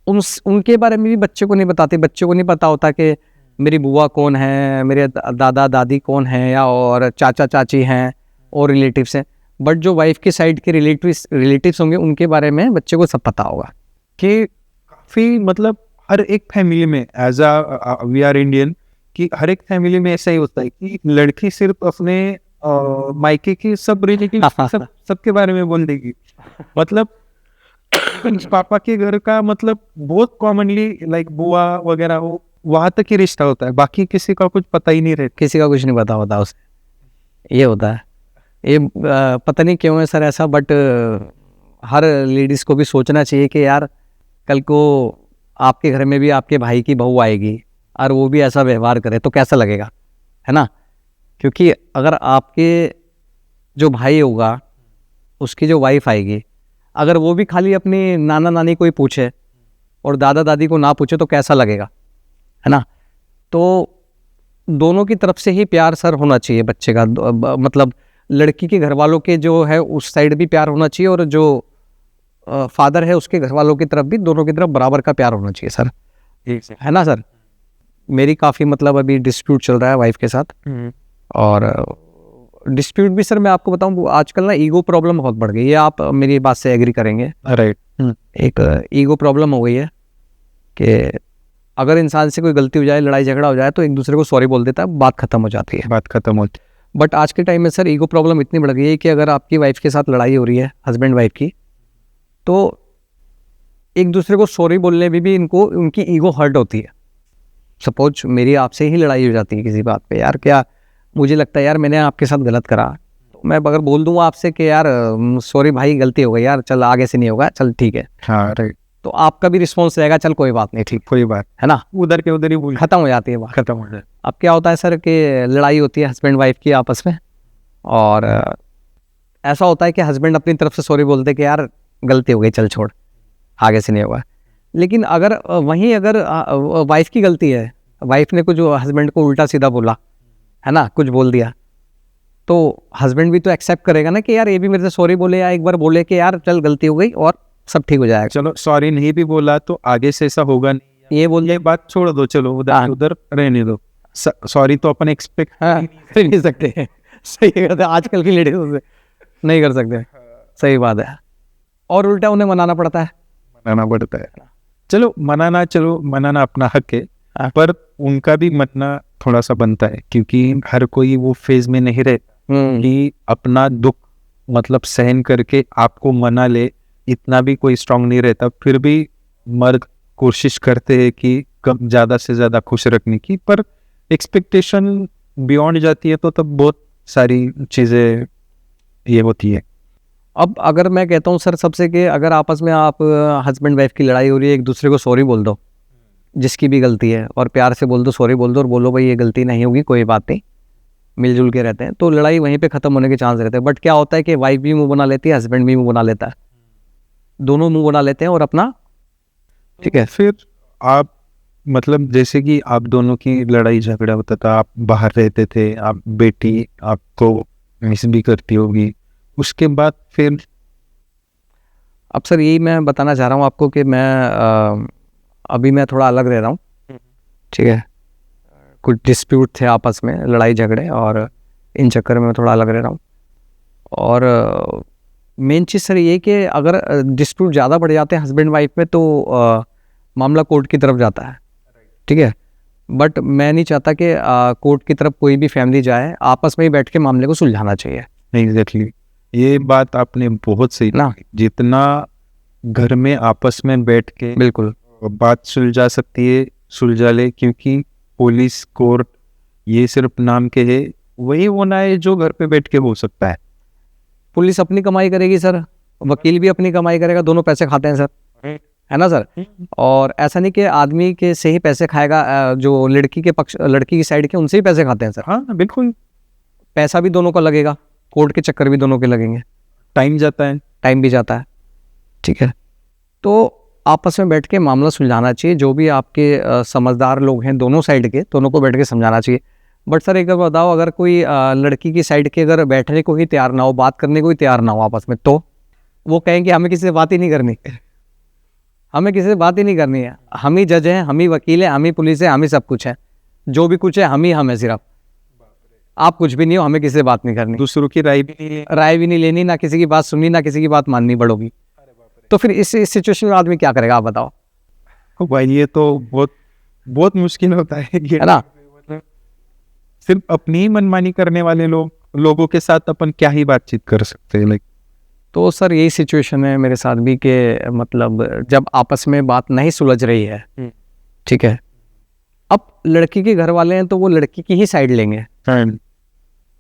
उनके बारे में भी बच्चे को नहीं बताते। बच्चे को नहीं पता होता कि मेरी बुआ कौन है, मेरे दादा दादी कौन है, या और चाचा चाची हैं और रिलेटिव्स हैं। बट जो वाइफ की साइड के रिलेटिव्स होंगे उनके बारे में बच्चे को सब पता होगा। कि काफ़ी मतलब हर एक फैमिली में as a we are Indian कि हर एक फैमिली में ऐसा ही होता है कि लड़की सिर्फ अपने मायके की सब रिलेटिव सबके बारे में बोल देगी। मतलब पापा के घर का मतलब बहुत कॉमनली लाइक बुआ वगैरह हो वहां तक ही रिश्ता होता है, बाकी किसी का कुछ पता ही नहीं रहता। किसी का कुछ नहीं पता होता उसे, ये होता है। ये पता नहीं क्यों है सर ऐसा, बट हर लेडीज़ को भी सोचना चाहिए कि यार कल को आपके घर में भी आपके भाई की बहू आएगी और वो भी ऐसा व्यवहार करे तो कैसा लगेगा, है ना। क्योंकि अगर आपके जो भाई होगा उसकी जो वाइफ आएगी, अगर वो भी खाली अपनी नाना नानी को ही पूछे और दादा दादी को ना पूछे तो कैसा लगेगा, है ना। तो दोनों की तरफ से ही प्यार सर होना चाहिए बच्चे का। मतलब लड़की के घर वालों के जो है उस साइड भी प्यार होना चाहिए, और जो फादर है उसके घर वालों की तरफ भी, दोनों की तरफ बराबर का प्यार होना चाहिए सर, है ना सर। मेरी काफ़ी मतलब अभी डिस्प्यूट चल रहा है वाइफ के साथ, और डिस्प्यूट भी सर मैं आपको बताऊं आजकल ना ईगो प्रॉब्लम बहुत बढ़ गई है। आप मेरी बात से एग्री करेंगे, राइट। एक ईगो प्रॉब्लम हो गई है कि अगर इंसान से कोई गलती हो जाए, लड़ाई झगड़ा हो जाए, तो एक दूसरे को सॉरी बोल देता है, बात खत्म हो जाती है। बट आज के टाइम में सर ईगो प्रॉब्लम इतनी बढ़ गई है कि अगर आपकी वाइफ के साथ लड़ाई हो रही है, हस्बैंड वाइफ की, तो एक दूसरे को सॉरी बोलने में भी इनको उनकी ईगो हर्ट होती है। सपोज मेरी आपसे ही लड़ाई हो जाती है किसी बात पे, यार क्या मुझे लगता है यार मैंने आपके साथ गलत करा, तो मैं अगर बोल दूँ आपसे कि यार सॉरी भाई गलती हो गई यार, चल आगे से नहीं होगा, चल ठीक है, हाँ राइट, तो आपका भी रिस्पॉन्स रहेगा चल कोई बात नहीं, ठीक कोई बात है ना, उधर के उधर ही खत्म हो जाती है बात। खत्म हो जाए। अब क्या होता है सर कि लड़ाई होती है हस्बैंड वाइफ की आपस में, और ऐसा होता है कि हस्बैंड अपनी तरफ से सॉरी बोलते कि यार गलती हो गई चल छोड़ आगे से नहीं होगा। लेकिन अगर वहीं अगर वाइफ की गलती है, वाइफ ने कुछ हस्बैंड को उल्टा सीधा बोला, है ना, कुछ बोल दिया, तो हस्बैंड भी तो एक्सेप्ट करेगा ना कि यार ये भी मेरे से सॉरी बोले, या एक बार बोले कि यार चल गलती हो गई और सब ठीक हो जाएगा। चलो सॉरी नहीं भी बोला तो आगे से ऐसा होगा नहीं, ये बोल ये बात छोड़ दो, चलो उधर उधर रहने दो। सॉरी तो अपन एक्सपेक्ट कर नहीं सकते हैं। सही कहते हैं, आजकल की लेडीज से नहीं कर सकते, सही बात है। और उल्टा उन्हें मनाना पड़ता है, मनाना पड़ता है। चलो मनाना अपना हक है, पर उनका भी मनना थोड़ा सा बनता है, क्योंकि हर कोई वो फेज में नहीं रहता कि अपना दुख मतलब सहन करके आपको मना ले, इतना भी कोई स्ट्रांग नहीं रहता। फिर भी मर्द कोशिश करते हैं कि कम ज़्यादा से ज़्यादा खुश रखने की, पर एक्सपेक्टेशन बियॉन्ड जाती है तो तब बहुत सारी चीज़ें ये होती है। अब अगर मैं कहता हूँ सर सबसे कि अगर आपस में आप हस्बैंड वाइफ की लड़ाई हो रही है, एक दूसरे को सॉरी बोल दो जिसकी भी गलती है, और प्यार से बोल दो, सॉरी बोल दो, और बोलो भाई ये गलती नहीं होगी, कोई बात नहीं, मिलजुल के रहते हैं, तो लड़ाई वहीं पे ख़त्म होने के चांस रहते हैं। बट क्या होता है कि वाइफ भी मुंह बना लेती है, हस्बैंड भी मुंह बना लेता है, दोनों मुंह बना लेते हैं और अपना ठीक है। फिर आप मतलब जैसे कि आप दोनों की लड़ाई झगड़ा होता था, आप बाहर रहते थे, आप बेटी आपको मिस भी करती होगी, उसके बाद फिर अब सर यही मैं बताना चाह रहा हूँ आपको कि मैं अभी मैं थोड़ा अलग रह रहा हूँ, ठीक है, कुछ डिस्प्यूट थे आपस में, लड़ाई झगड़े, और इन चक्कर में मैं थोड़ा अलग रह रहा हूँ। और मेन चीज़ सर ये कि अगर डिस्प्यूट ज़्यादा बढ़ जाते हैं हस्बैंड वाइफ में तो मामला कोर्ट की तरफ जाता है, ठीक है। बट मैं नहीं चाहता कि कोर्ट की तरफ कोई भी फैमिली जाए, आपस में ही बैठ के मामले को सुलझाना चाहिए। एग्जैक्टली, ये बात आपने बहुत सही ना, जितना घर में आपस में बैठ के बिल्कुल बात सुलझा सकती है सुलझा ले, क्योंकि पुलिस कोर्ट ये सिर्फ नाम के है, वही होना है जो घर पे बैठ के हो सकता है। पुलिस अपनी कमाई करेगी सर, वकील भी अपनी कमाई करेगा, दोनों पैसे खाते हैं सर, है ना सर। और ऐसा नहीं कि आदमी के से ही पैसे खाएगा, जो लड़की के पक्ष, लड़की की साइड के उनसे ही पैसे खाते हैं सर। हाँ बिल्कुल, पैसा भी दोनों का लगेगा, कोर्ट के चक्कर भी दोनों के लगेंगे, टाइम जाता है, टाइम भी जाता है, ठीक है। तो आपस में बैठ के मामला सुलझाना चाहिए, जो भी आपके समझदार लोग हैं दोनों साइड के, दोनों को बैठ के समझाना चाहिए। बट सर एक बार बताओ, अगर कोई लड़की की साइड के अगर बैठने को ही तैयार ना हो, बात करने को ही तैयार ना हो आपस में, तो वो कहेंगे हमें किसी से बात ही नहीं करनी, हमें किसी से बात ही नहीं करनी है, हम ही जज हैं, हम ही वकील हैं, हम ही पुलिस है, हम ही सब कुछ है, जो भी कुछ है हम ही हम है, सिर्फ आप कुछ भी नहीं हो, हमें किसी से बात नहीं करनी, दूसरों की राय भी नहीं लेनी, ना किसी की बात सुननी, ना किसी की बात माननी पड़ोगी। तो फिर इस सिचुएशन में आदमी क्या करेगा, आप बताओ। भाई ये तो बहुत बहुत मुश्किल होता है ना। सिर्फ अपनी ही मनमानी करने वाले लोगों के साथ अपन क्या ही बातचीत कर सकते हैं, लाइक। तो सर यही सिचुएशन है मेरे साथ भी, कि मतलब जब आपस में बात नहीं सुलझ रही है, ठीक है, अब लड़की के घर वाले हैं तो वो लड़की की ही साइड लेंगे, है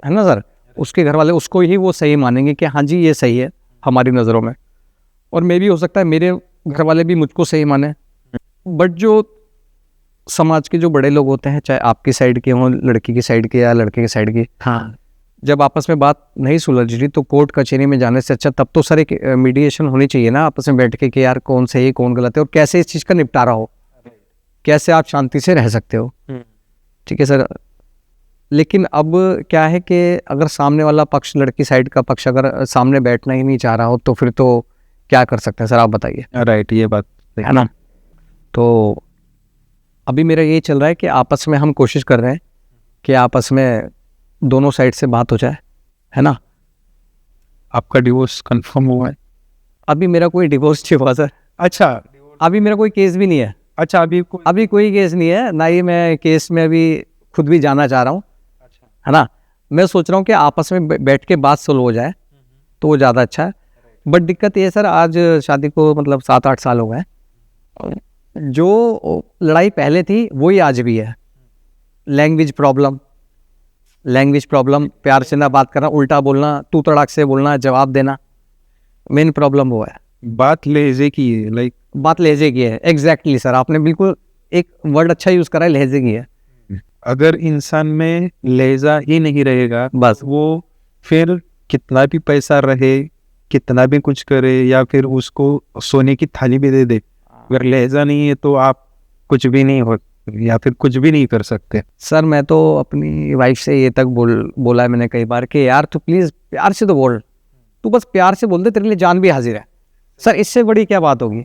ना सर। उसके घर वाले उसको ही वो सही मानेंगे कि हाँ जी ये सही है हमारी नज़रों में, और मे भी हो सकता है मेरे घर वाले भी मुझको सही माने। बट जो समाज के जो बड़े लोग होते हैं, चाहे आपकी साइड के हों, लड़की की साइड के या लड़के की साइड के, हाँ, जब आपस में बात नहीं सुलझ रही तो कोर्ट कचहरी में जाने से अच्छा तब तो सर एक मीडिएशन होनी चाहिए ना, आपस में बैठ के कि यार कौन सही है कौन गलत है, और कैसे इस चीज़ का निपटारा हो, कैसे आप शांति से रह सकते हो, ठीक है सर। लेकिन अब क्या है कि अगर सामने वाला पक्ष, लड़की साइड का पक्ष अगर सामने बैठना ही नहीं चाह रहा हो तो फिर तो क्या कर सकते हैं सर, आप बताइए। राइट, ये बात है ना। तो अभी मेरा ये चल रहा है कि आपस में हम कोशिश कर रहे हैं कि आपस में दोनों साइड से बात हो जाए, है ना। आपका डिवोर्स कंफर्म हुआ है? अभी मेरा कोई डिवोर्स नहीं हुआ सर। अच्छा, अभी मेरा कोई केस भी नहीं है। अच्छा, अभी कोई केस नहीं है, ना ही मैं केस में अभी खुद भी जाना चाह रहा हूँ, है ना। मैं सोच रहा हूँ कि आपस में बैठ के बात सोल्व हो जाए तो वो ज़्यादा अच्छा है। बट दिक्कत ये है सर, आज शादी को मतलब 7-8 साल हो गए, जो लड़ाई पहले थी वही आज भी है। लैंग्वेज प्रॉब्लम, प्यार से ना बात करना, उल्टा बोलना, तू तड़ाक से बोलना, जवाब देना, मेन प्रॉब्लम वो है। बात लहजे की है, लाइक बात लहजे की है। एग्जैक्टली सर, आपने बिल्कुल एक वर्ड अच्छा यूज़ करा है, लहजे की है। अगर इंसान में लहजा ही नहीं रहेगा, बस वो फिर कितना भी पैसा रहे, कितना भी कुछ करे, या फिर उसको सोने की थाली भी दे दे, अगर लहजा नहीं है तो आप कुछ भी नहीं हो, या फिर कुछ भी नहीं कर सकते। सर मैं तो अपनी वाइफ से ये तक बोला है मैंने कई बार कि यार तू प्लीज़ प्यार से तो बोल, तू बस प्यार से बोल दे, तेरे लिए जान भी हाजिर है। सर इससे बड़ी क्या बात होगी।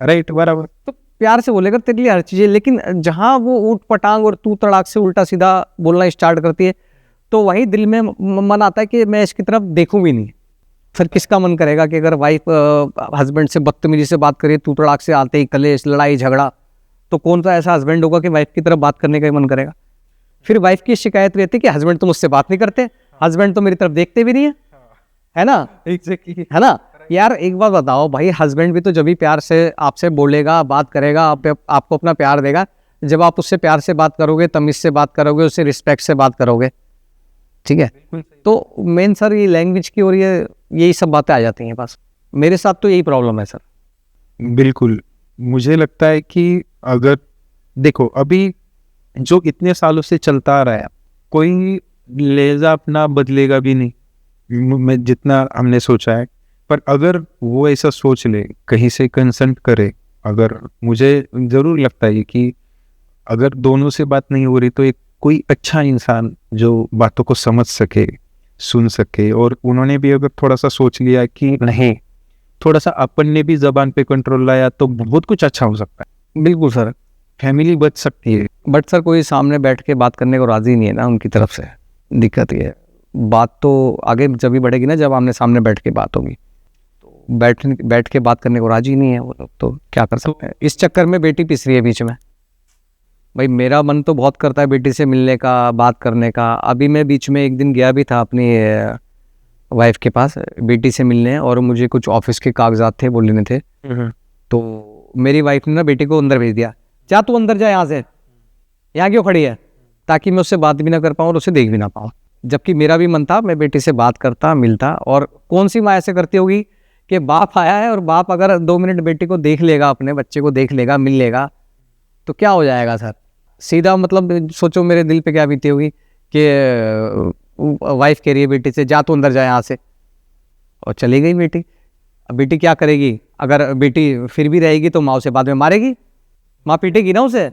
राइट, बराबर। तो प्यार से बोलेगा तेरे लिए हर चीज़ है, लेकिन जहाँ वो ऊट पटांग और तू तड़ाक से उल्टा सीधा बोलना स्टार्ट करती है तो वही दिल में मन आता है कि मैं इसकी तरफ देखूं भी नहीं। फिर किसका मन करेगा कि अगर वाइफ हस्बैंड से बदतमीजी से बात करे, तू तड़ाक से आते ही कलेश, लड़ाई झगड़ा, तो कौन सा ऐसा हस्बैंड होगा कि वाइफ की तरफ बात करने का ही मन करेगा। फिर वाइफ की शिकायत रहती है कि हस्बैंड तो मुझसे बात नहीं करते, हस्बैंड तो मेरी तरफ देखते भी नहीं है ना। है ना यार, एक बात बताओ भाई, हस्बैंड भी तो जब भी प्यार से आपसे बोलेगा, बात करेगा, आपको अपना प्यार देगा जब आप उससे प्यार से बात करोगे, तमीज़ से बात करोगे, उससे रिस्पेक्ट से बात करोगे, ठीक है। तो मेन सर ये लैंग्वेज की और यही सब बातें आ जाती हैं बस। मेरे साथ तो यही प्रॉब्लम है सर। बिल्कुल, मुझे लगता है कि अगर देखो अभी जो इतने सालों से चलता आ रहा है, कोई लहजा अपना बदलेगा भी नहीं, मैं जितना हमने सोचा है। पर अगर वो ऐसा सोच ले, कहीं से कंसल्ट करे, अगर मुझे ज़रूर लगता है कि अगर दोनों से बात नहीं हो रही तो एक कोई अच्छा इंसान जो बातों को समझ सके, सुन सके, और उन्होंने भी अगर थोड़ा सा सोच लिया कि नहीं, थोड़ा सा अपन ने भी जबान पे कंट्रोल लाया तो बहुत कुछ अच्छा हो सकता है। बिल्कुल सर, फैमिली बच सकती है। बट सर कोई सामने बैठ के बात करने को राज़ी नहीं है ना उनकी तरफ से, दिक्कत ये है। बात तो आगे जब भी बढ़ेगी ना, जब आमने सामने बैठ के बात होगी, तो बैठ के बात करने को राज़ी नहीं है वो लोग, तो क्या कर सकते हैं। इस चक्कर में बेटी पिस रही है बीच में। भाई मेरा मन तो बहुत करता है बेटी से मिलने का, बात करने का। अभी मैं बीच में एक दिन गया भी था अपनी वाइफ के पास बेटी से मिलने, और मुझे कुछ ऑफिस के कागजात थे वो लेने थे। तो मेरी वाइफ ने ना बेटी को अंदर भेज दिया, जा तू अंदर जा, यहाँ से, यहाँ क्यों खड़ी है, ताकि मैं उससे बात भी ना कर पाऊँ और उसे देख भी ना पाऊँ। जबकि मेरा भी मन था मैं बेटी से बात करता, मिलता। और कौन सी माँ ऐसे करती होगी कि बाप आया है और बाप अगर 2 मिनट बेटी को देख लेगा, अपने बच्चे को देख लेगा, मिल लेगा, तो क्या हो जाएगा सर। सीधा मतलब सोचो मेरे दिल पे क्या बीती होगी कि वाइफ कह रही है बेटी से, जा तू अंदर जा यहाँ से, और चली गई बेटी। अब बेटी क्या करेगी, अगर बेटी फिर भी रहेगी तो माँ उसे बाद में मारेगी, माँ पीटेगी ना उसे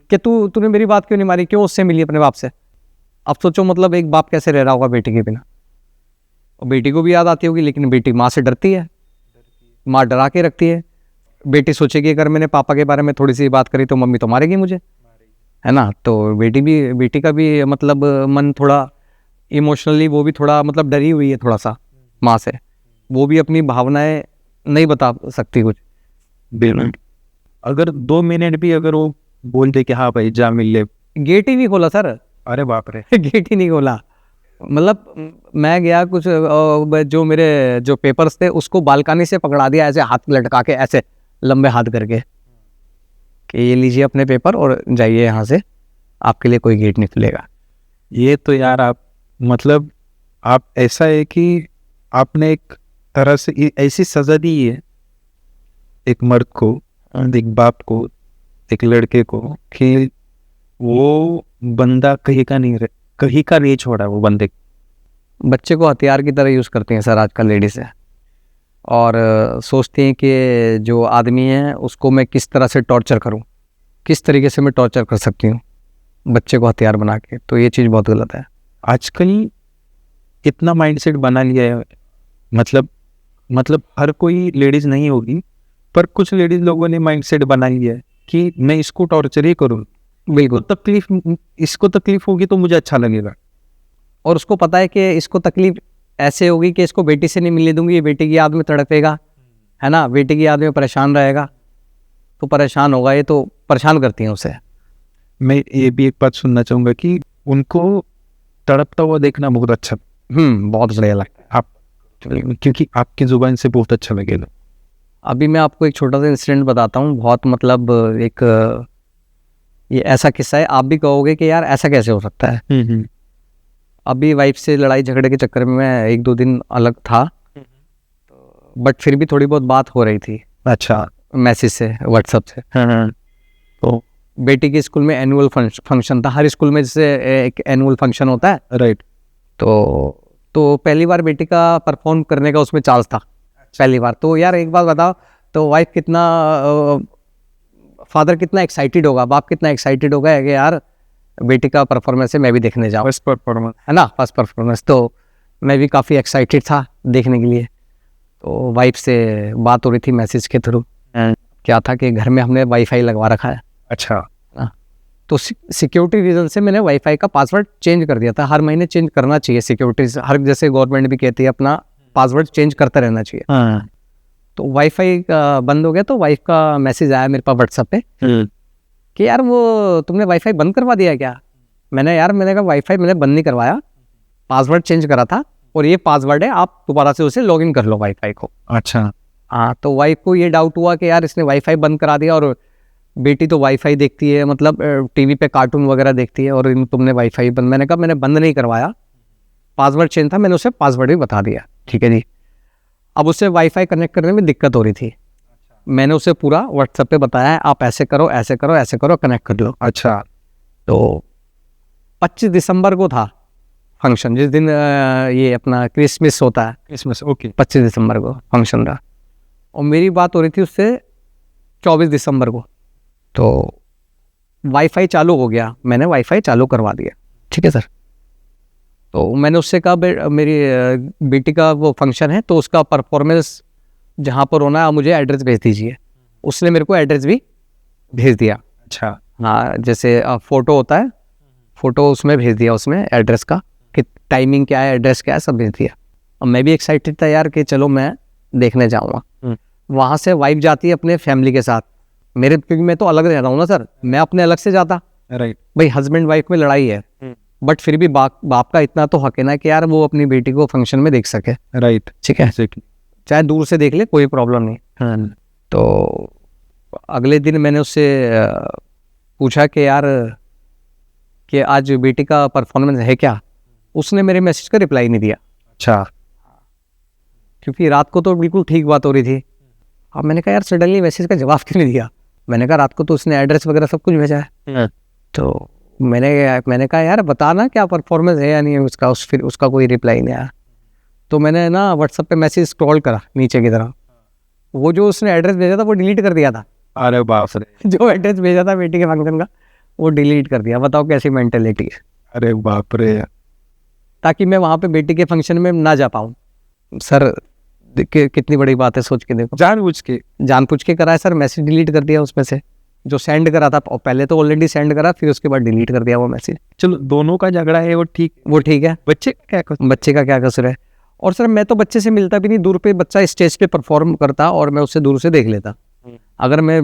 कि तूने मेरी बात क्यों नहीं मारी, क्यों उससे मिली अपने बाप से। अब सोचो मतलब एक बाप कैसे रह रहा होगा बेटी के बिना। और बेटी को भी याद आती होगी, लेकिन बेटी माँ से डरती है, माँ डरा के रखती है। बेटी सोचेगी अगर मैंने पापा के बारे में थोड़ी सी बात करी तो मम्मी तो मारेगी मुझे, है ना। तो बेटी का भी मतलब मन थोड़ा इमोशनली वो भी थोड़ा मतलब डरी हुई है थोड़ा सा माँ से। वो भी अपनी भावनाएं नहीं बता सकती कुछ। बिल्कुल। अगर 2 मिनट भी अगर वो बोल दे कि हाँ भाई जा मिल ले, गेट ही नहीं खोला सर। अरे बाप रे। गेट ही नहीं खोला। मतलब मैं गया कुछ जो मेरे जो पेपर्स थे उसको बालकनी से पकड़ा दिया, ऐसे हाथ लटका के, ऐसे लंबे हाथ करके कि ये लीजिए अपने पेपर और जाइए यहाँ से, आपके लिए कोई गेट नहीं खुलेगा। ये तो यार आप मतलब आप ऐसा है कि आपने एक तरह से ऐसी सजा दी है एक मर्द को, एक बाप को, एक लड़के को, कि वो बंदा कहीं का नहीं छोड़ा वो बंदे। बच्चे को हथियार की तरह यूज़ करती हैं सर आजकल लेडीज़ है, और सोचती हैं कि जो आदमी है उसको मैं किस तरह से टॉर्चर करूं, किस तरीके से मैं टॉर्चर कर सकती हूं बच्चे को हथियार बना के। तो ये चीज़ बहुत गलत है। आजकल इतना माइंडसेट बना लिया है, मतलब हर कोई लेडीज़ नहीं होगी, पर कुछ लेडीज़ लोगों ने माइंडसेट बना लिया है कि मैं इसको टॉर्चर ही करूँ। बिल्कुल। इसको तकलीफ होगी तो मुझे अच्छा लगेगा, और उसको पता है कि इसको तकलीफ ऐसे होगी कि इसको बेटी से नहीं मिलने दूंगी, ये बेटी की याद में तड़पेगा, है ना, बेटी की याद में परेशान रहेगा, तो परेशान होगा। ये तो परेशान करती हैं उसे। मैं ये भी एक बात सुनना चाहूँगा कि उनको तड़पता हुआ देखना बहुत अच्छा, बहुत बढ़िया लगता है आप, क्योंकि आपकी ज़ुबान से बहुत अच्छा लगेगा। अभी मैं आपको एक छोटा सा इंसिडेंट बताता हूँ, बहुत मतलब एक ये ऐसा किस्सा है, आप भी कहोगे कि यार ऐसा कैसे हो सकता है। अभी वाइफ से लड़ाई झगड़े के चक्कर में मैं 1-2 दिन अलग था, बट फिर भी थोड़ी बहुत बात हो रही थी। अच्छा। मैसेज से, व्हाट्सएप से। तो बेटी के स्कूल में एनुअल फंक्शन था, हर स्कूल में जैसे एक एनुअल फंक्शन होता है, राइट। तो पहली बार बेटी का परफॉर्म करने का उसमें चांस था, पहली बार। तो यार एक बात बताओ, तो वाइफ कितना, फादर कितना एक्साइटेड होगा, बाप कितना एक्साइटेड होगा कि यार बेटी का परफॉर्मेंस है, मैं भी देखने जाऊँ, फर्स्ट परफॉर्मेंस है ना, फर्स्ट परफॉर्मेंस। तो मैं भी काफ़ी एक्साइटेड था देखने के लिए। तो वाइफ से बात हो रही थी मैसेज के थ्रू। क्या था कि घर में हमने वाईफाई लगवा रखा है। अच्छा। तो सिक्योरिटी रीज़न से मैंने वाईफाई का पासवर्ड चेंज कर दिया था। हर महीने चेंज करना चाहिए सिक्योरिटी, हर जैसे गवर्नमेंट भी कहती है अपना पासवर्ड चेंज करता रहना चाहिए। तो वाईफाई बंद हो गया, तो वाइफ का मैसेज आया मेरे पास व्हाट्सएप पे कि यार वो तुमने वाईफाई बंद करवा दिया क्या। मैंने कहा वाईफाई मैंने बंद नहीं करवाया, पासवर्ड चेंज करा था और ये पासवर्ड है, आप दोबारा से उसे लॉगिन कर लो वाईफाई को। अच्छा। हाँ, तो वाइफ को ये डाउट हुआ कि यार इसने वाईफाई बंद करा दिया, और बेटी तो वाईफाई देखती है, मतलब टीवी पे कार्टून वगैरह देखती है, और तुमने वाईफाई बंद। मैंने कहा मैंने बंद नहीं करवाया, पासवर्ड चेंज था, मैंने उसे पासवर्ड भी बता दिया। ठीक है जी। अब उससे वाईफाई कनेक्ट करने में दिक्कत हो रही थी। मैंने उसे पूरा व्हाट्सएप पे बताया, आप ऐसे करो ऐसे करो ऐसे करो, कनेक्ट कर लो। अच्छा। तो 25 दिसंबर को था फंक्शन, जिस दिन ये अपना क्रिसमस होता है, क्रिसमस। ओके। 25 दिसंबर को फंक्शन था, और मेरी बात हो रही थी उससे 24 दिसंबर को। तो वाईफाई चालू हो गया, मैंने वाईफाई चालू करवा दिया। ठीक है सर। तो मैंने उससे कहा मेरी बेटी का वो फंक्शन है, तो उसका परफॉर्मेंस जहाँ पर होना है आप मुझे एड्रेस भेज दीजिए। उसने मेरे को एड्रेस भी भेज दिया। अच्छा, हाँ, जैसे फोटो होता है, फोटो उसमें भेज दिया, उसमें एड्रेस का कि टाइमिंग क्या है, एड्रेस क्या है, सब भेज दिया। और मैं भी एक्साइटेड था यार कि चलो मैं देखने जाऊँगा। वहाँ से वाइफ जाती है अपने फैमिली के साथ, मेरे क्योंकि मैं तो अलग रह रहा हूँ ना सर, मैं अपने अलग से जाता, राइट, भाई हस्बैंड वाइफ में लड़ाई है, बट फिर भी बाप का इतना तो हक है ना कि यार वो अपनी बेटी को फंक्शन में देख सके, राइट, ठीक है, एग्जैक्टली। चाहे दूर से देख ले, कोई प्रॉब्लम नहीं। हाँ, तो अगले दिन मैंने उससे पूछा कि यार कि आज बेटी का परफॉर्मेंस है क्या, उसने मेरे मैसेज का रिप्लाई नहीं दिया, अच्छा, क्योंकि रात को तो बिल्कुल ठीक बात हो रही थी। अब मैंने कहा यार सडनली मैसेज का जवाब क्यों नहीं दिया, मैंने कहा रात को तो उसने एड्रेस वगैरह सब कुछ भेजा है। तो मैंने कहा यार बता ना क्या परफॉर्मेंस है या नहीं है उसका, फिर उसका कोई रिप्लाई नहीं आया। तो मैंने ना व्हाट्सएप पे मैसेज स्क्रॉल करा नीचे की तरफ, वो जो उसने एड्रेस भेजा था वो डिलीट कर दिया था। अरे बाप रे, जो एड्रेस भेजा था बेटी के फंक्शन का वो डिलीट कर दिया। बताओ कैसी मेंटेलिटी है, अरे बाप रे, ताकि मैं वहाँ पे बेटी के फंक्शन में ना जा पाऊँ। सर कितनी बड़ी बात है, सोच के देखो, जानबूझ के करा है सर, मैसेज डिलीट कर दिया उसमें से जो सेंड करा था, और पहले तो ऑलरेडी सेंड करा, फिर उसके बाद डिलीट कर दिया वो मैसेज। चलो दोनों का झगड़ा है वो ठीक है, बच्चे का क्या कसूर? बच्चे का क्या कसूर है। और सर मैं तो बच्चे से मिलता भी नहीं, दूर पे बच्चा स्टेज पे परफॉर्म करता और मैं उससे दूर से देख लेता। अगर मैं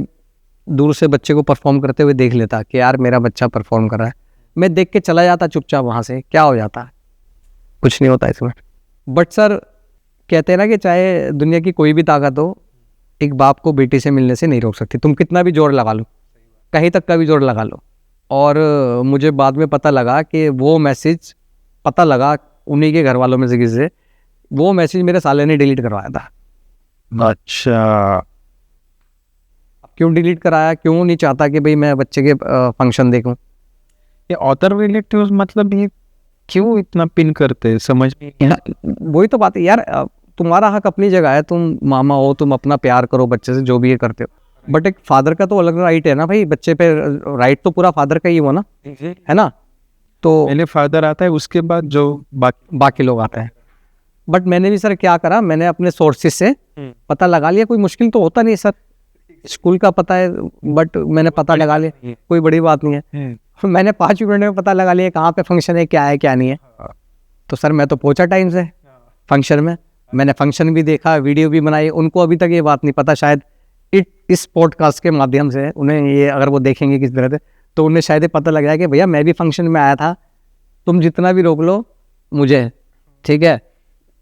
दूर से बच्चे को परफॉर्म करते हुए देख लेता कि यार मेरा बच्चा परफॉर्म कर रहा है, मैं देख के चला जाता चुपचाप वहाँ से, क्या हो जाता, कुछ नहीं होता इसमें। बट सर कहते हैं ना कि चाहे दुनिया की कोई भी ताकत हो, एक बाप को बेटी से मिलने से नहीं रोक सकती, तुम कितना भी जोर लगा लो, कहीं तक का भी जोर लगा लो। और मुझे बाद में पता लगा कि वो मैसेज, पता लगा उन्हीं के घर वालों में से किसी से, वो मैसेज मेरे साले ने डिलीट करवाया था। अच्छा, क्यों डिलीट कराया, क्यों नहीं चाहता कि भाई मैं बच्चे के फंक्शन देखूं। ये ऑथर रिलेटिव्स मतलब ये क्यों इतना पिन करते हैं, समझ में वही तो बात है यार, तुम्हारा हक अपनी जगह है, तुम मामा हो, तुम अपना प्यार करो बच्चे से, जो भी ये करते हो, बट एक फादर का तो अलग राइट है ना भाई, बच्चे पे राइट तो पूरा फादर का ही हुआ ना, है ना। तो पहले फादर आता है, उसके बाद जो बाकी लोग आते हैं। बट मैंने भी सर क्या करा, मैंने अपने सोर्सेज से पता लगा लिया, कोई मुश्किल तो होता नहीं सर, स्कूल का पता है, बट मैंने पता लगा लिया, कोई बड़ी बात नहीं है। मैंने 5 मिनट में पता लगा लिया कहाँ पे फंक्शन है, क्या नहीं है। तो सर मैं तो पहुंचा टाइम से फंक्शन में, मैंने फंक्शन भी देखा, वीडियो भी बनाई। उनको अभी तक ये बात नहीं पता, शायद इस पॉडकास्ट के माध्यम से उन्हें ये, अगर वो देखेंगे किस तरह से, तो उन्हें शायद ये पता लग जाए कि भैया मैं भी फंक्शन में आया था, तुम जितना भी रोक लो मुझे, ठीक है,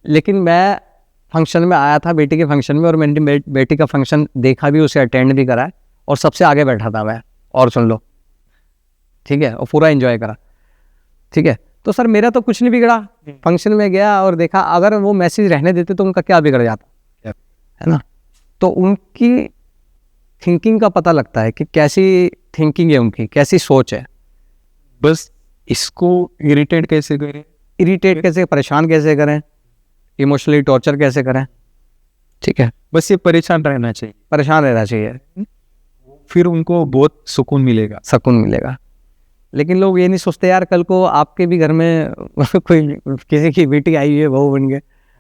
लेकिन मैं फंक्शन में आया था, बेटी के फंक्शन में, और मैंने बेटी का फंक्शन देखा भी, उसे अटेंड भी करा है, और सबसे आगे बैठा था मैं, और सुन लो, ठीक है, और पूरा एंजॉय करा, ठीक है। तो सर मेरा तो कुछ नहीं बिगड़ा, फंक्शन में गया और देखा, अगर वो मैसेज रहने देते तो उनका क्या बिगड़ जाता, है ना। तो उनकी थिंकिंग का पता लगता है कि कैसी थिंकिंग है उनकी, कैसी सोच है। बस इसको इरिटेट कैसे करें, परेशान कैसे करें, इमोशनली टॉर्चर कैसे करें, ठीक है, बस ये परेशान रहना चाहिए, परेशान रहना चाहिए, फिर उनको बहुत सुकून मिलेगा। लेकिन लोग ये नहीं सोचते यार, कल को आपके भी घर में कोई किसी की बेटी आई हुई है, बहू बन के,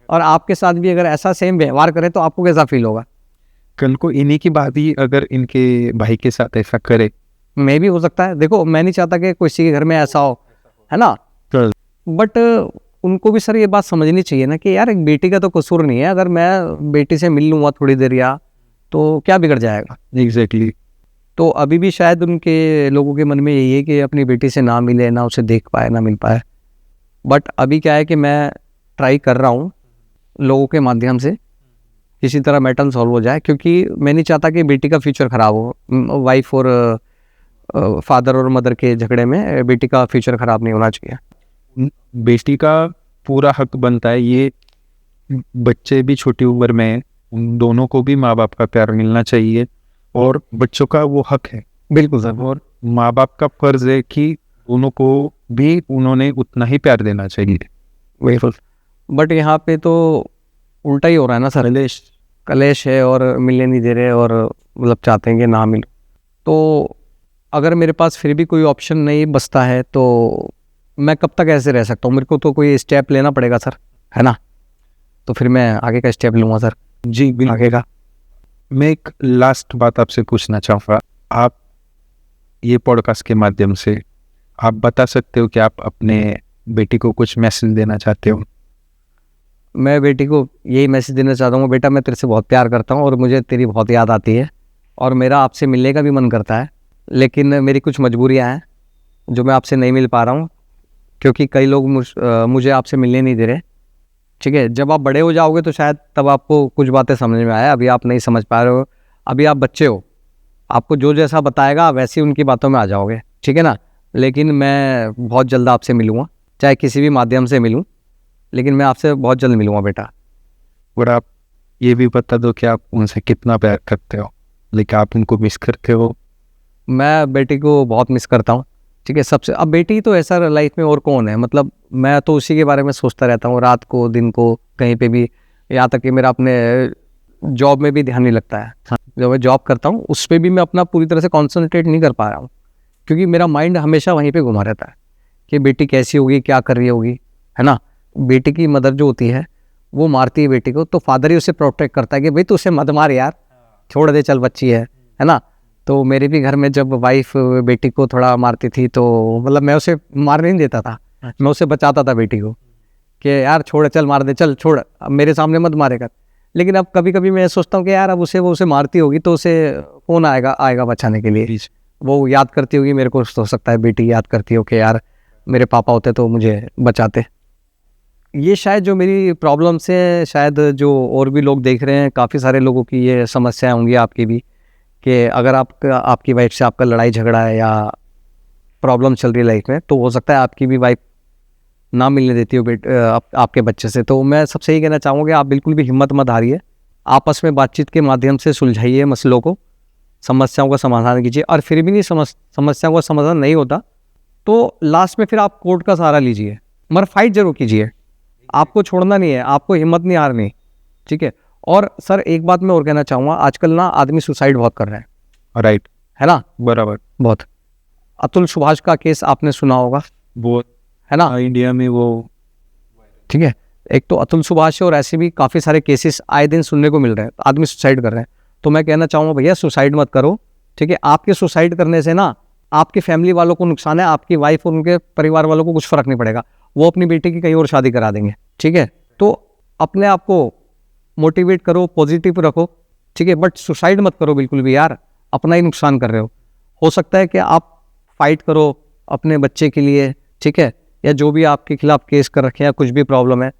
और आपके साथ भी अगर ऐसा सेम व्यवहार करे तो आपको कैसा फील होगा। कल को इन्हीं की बात ही अगर इनके भाई के साथ ऐसा करे, मैं भी हो सकता है, देखो मैं नहीं चाहता कि किसी के घर में ऐसा हो, है ना, बट उनको भी सर ये बात समझनी चाहिए ना कि यार एक बेटी का तो कसूर नहीं है, अगर मैं बेटी से मिल लूँगा थोड़ी देर या, तो क्या बिगड़ जाएगा। एग्जैक्टली। तो अभी भी शायद उनके लोगों के मन में यही है कि अपनी बेटी से ना मिले, ना उसे देख पाए, ना मिल पाए। बट अभी क्या है कि मैं ट्राई कर रहा हूँ लोगों के माध्यम से किसी तरह मैटर सॉल्व हो जाए, क्योंकि मैं नहीं चाहता कि बेटी का फ्यूचर ख़राब हो। वाइफ और फादर और मदर के झगड़े में बेटी का फ्यूचर ख़राब नहीं होना चाहिए। बेटी का पूरा हक बनता है, ये बच्चे भी छोटी उम्र में हैं, उन दोनों को भी माँ बाप का प्यार मिलना चाहिए, और बच्चों का वो हक है। बिल्कुल सर। और माँ बाप का फर्ज है कि दोनों को भी उन्होंने उतना ही प्यार देना चाहिए। बिल्कुल। बट यहाँ पे तो उल्टा ही हो रहा है ना सर, कलेश है और मिलने नहीं दे रहे, और मतलब चाहते हैं कि ना मिलो। तो अगर मेरे पास फिर भी कोई ऑप्शन नहीं बचता है तो मैं कब तक ऐसे रह सकता हूँ, मेरे को तो कोई स्टेप लेना पड़ेगा सर, है ना। तो फिर मैं आगे का स्टेप लूँगा सर। जी बिल्कुल। आगे का मैं एक लास्ट बात आपसे पूछना चाहूँगा, आप ये पॉडकास्ट के माध्यम से आप बता सकते हो कि आप अपने बेटी को कुछ मैसेज देना चाहते हो? मैं बेटी को यही मैसेज देना चाहता हूँ, बेटा मैं तेरे से बहुत प्यार करता हूँ और मुझे तेरी बहुत याद आती है और मेरा आपसे मिलने का भी मन करता है, लेकिन मेरी कुछ मजबूरियाँ हैं जो मैं आपसे नहीं मिल पा रहा हूँ, क्योंकि कई लोग मुझे आपसे मिलने नहीं दे रहे। ठीक है, जब आप बड़े हो जाओगे तो शायद तब आपको कुछ बातें समझ में आए, अभी आप नहीं समझ पा रहे हो, अभी आप बच्चे हो, आपको जो जैसा बताएगा वैसे ही उनकी बातों में आ जाओगे। ठीक है ना, लेकिन मैं बहुत जल्द आपसे मिलूँगा, चाहे किसी भी माध्यम से मिलूँ, लेकिन मैं आपसे बहुत जल्द मिलूँगा बेटा। और आप ये भी बता दो कि आप उनसे कितना प्यार करते हो, लेकिन आप उनको मिस करते हो? मैं बेटी को बहुत मिस करता हूँ। ठीक है, सबसे अब बेटी तो ऐसा लाइफ में और कौन है, मतलब मैं तो उसी के बारे में सोचता रहता हूँ रात को दिन को, कहीं पे भी, यहाँ तक कि मेरा अपने जॉब में भी ध्यान नहीं लगता है। जब मैं जॉब करता हूँ उस पर भी मैं अपना पूरी तरह से कॉन्सेंट्रेट नहीं कर पा रहा हूँ, क्योंकि मेरा माइंड हमेशा वहीं पे घुमा रहता है कि बेटी कैसी होगी, क्या कर रही होगी, है ना। बेटी की मदर जो होती है वो मारती है बेटी को, तो फादर ही उसे प्रोटेक्ट करता है कि भाई तू उसे मत मार यार, छोड़ दे, चल बच्ची है ना। तो मेरे भी घर में जब वाइफ बेटी को थोड़ा मारती थी तो मतलब मैं उसे मारने नहीं देता था, मैं उसे बचाता था बेटी को कि यार छोड़, चल मार दे, चल छोड़, अब मेरे सामने मत मारेगा। लेकिन अब कभी कभी मैं सोचता हूँ कि यार अब वो उसे मारती होगी तो उसे कौन आएगा बचाने के लिए। वो याद करती होगी मेरे को, हो सकता है बेटी याद करती हो कि यार मेरे पापा होते तो मुझे बचाते। ये शायद जो मेरी प्रॉब्लम्स है, शायद जो और भी लोग देख रहे हैं, काफ़ी सारे लोगों की ये समस्याएं होंगी, आपकी भी, कि अगर आपकी वाइफ से आपका लड़ाई झगड़ा है या प्रॉब्लम चल रही है लाइफ में, तो हो सकता है आपकी भी वाइफ ना मिलने देती हो आपके बच्चे से। तो मैं सबसे यही कहना चाहूँगा कि आप बिल्कुल भी हिम्मत मत हारिए, आपस में बातचीत के माध्यम से सुलझाइए मसलों को, समस्याओं का समाधान कीजिए, और फिर भी नहीं समस्याओं का समाधान नहीं होता तो लास्ट में फिर आप कोर्ट का सहारा लीजिए, मगर फाइट जरूर कीजिए, आपको छोड़ना नहीं है, आपको हिम्मत नहीं हारनी। ठीक है, और सर एक बात मैं और कहना चाहूँगा, आजकल ना आदमी सुसाइड बहुत कर रहे हैं। राइट, है ना, बराबर। बहुत। अतुल सुभाष का केस आपने सुना होगा, बहुत, है ना, इंडिया में वो। ठीक है, एक तो अतुल सुभाष है और ऐसे भी काफ़ी सारे केसेस आए दिन सुनने को मिल रहे हैं, आदमी सुसाइड कर रहे हैं। तो मैं कहना चाहूँगा भैया सुसाइड मत करो। ठीक है, आपके सुसाइड करने से ना आपकी फैमिली वालों को नुकसान है, आपकी वाइफ और उनके परिवार वालों को कुछ फर्क नहीं पड़ेगा, वो अपनी बेटी की कहीं और शादी करा देंगे। ठीक है, तो अपने आप को मोटिवेट करो, पॉजिटिव रखो। ठीक है, बट सुसाइड मत करो बिल्कुल भी यार, अपना ही नुकसान कर रहे हो सकता है कि आप फाइट करो अपने बच्चे के लिए, ठीक है, या जो भी आपके खिलाफ केस कर रखे हैं, कुछ भी प्रॉब्लम है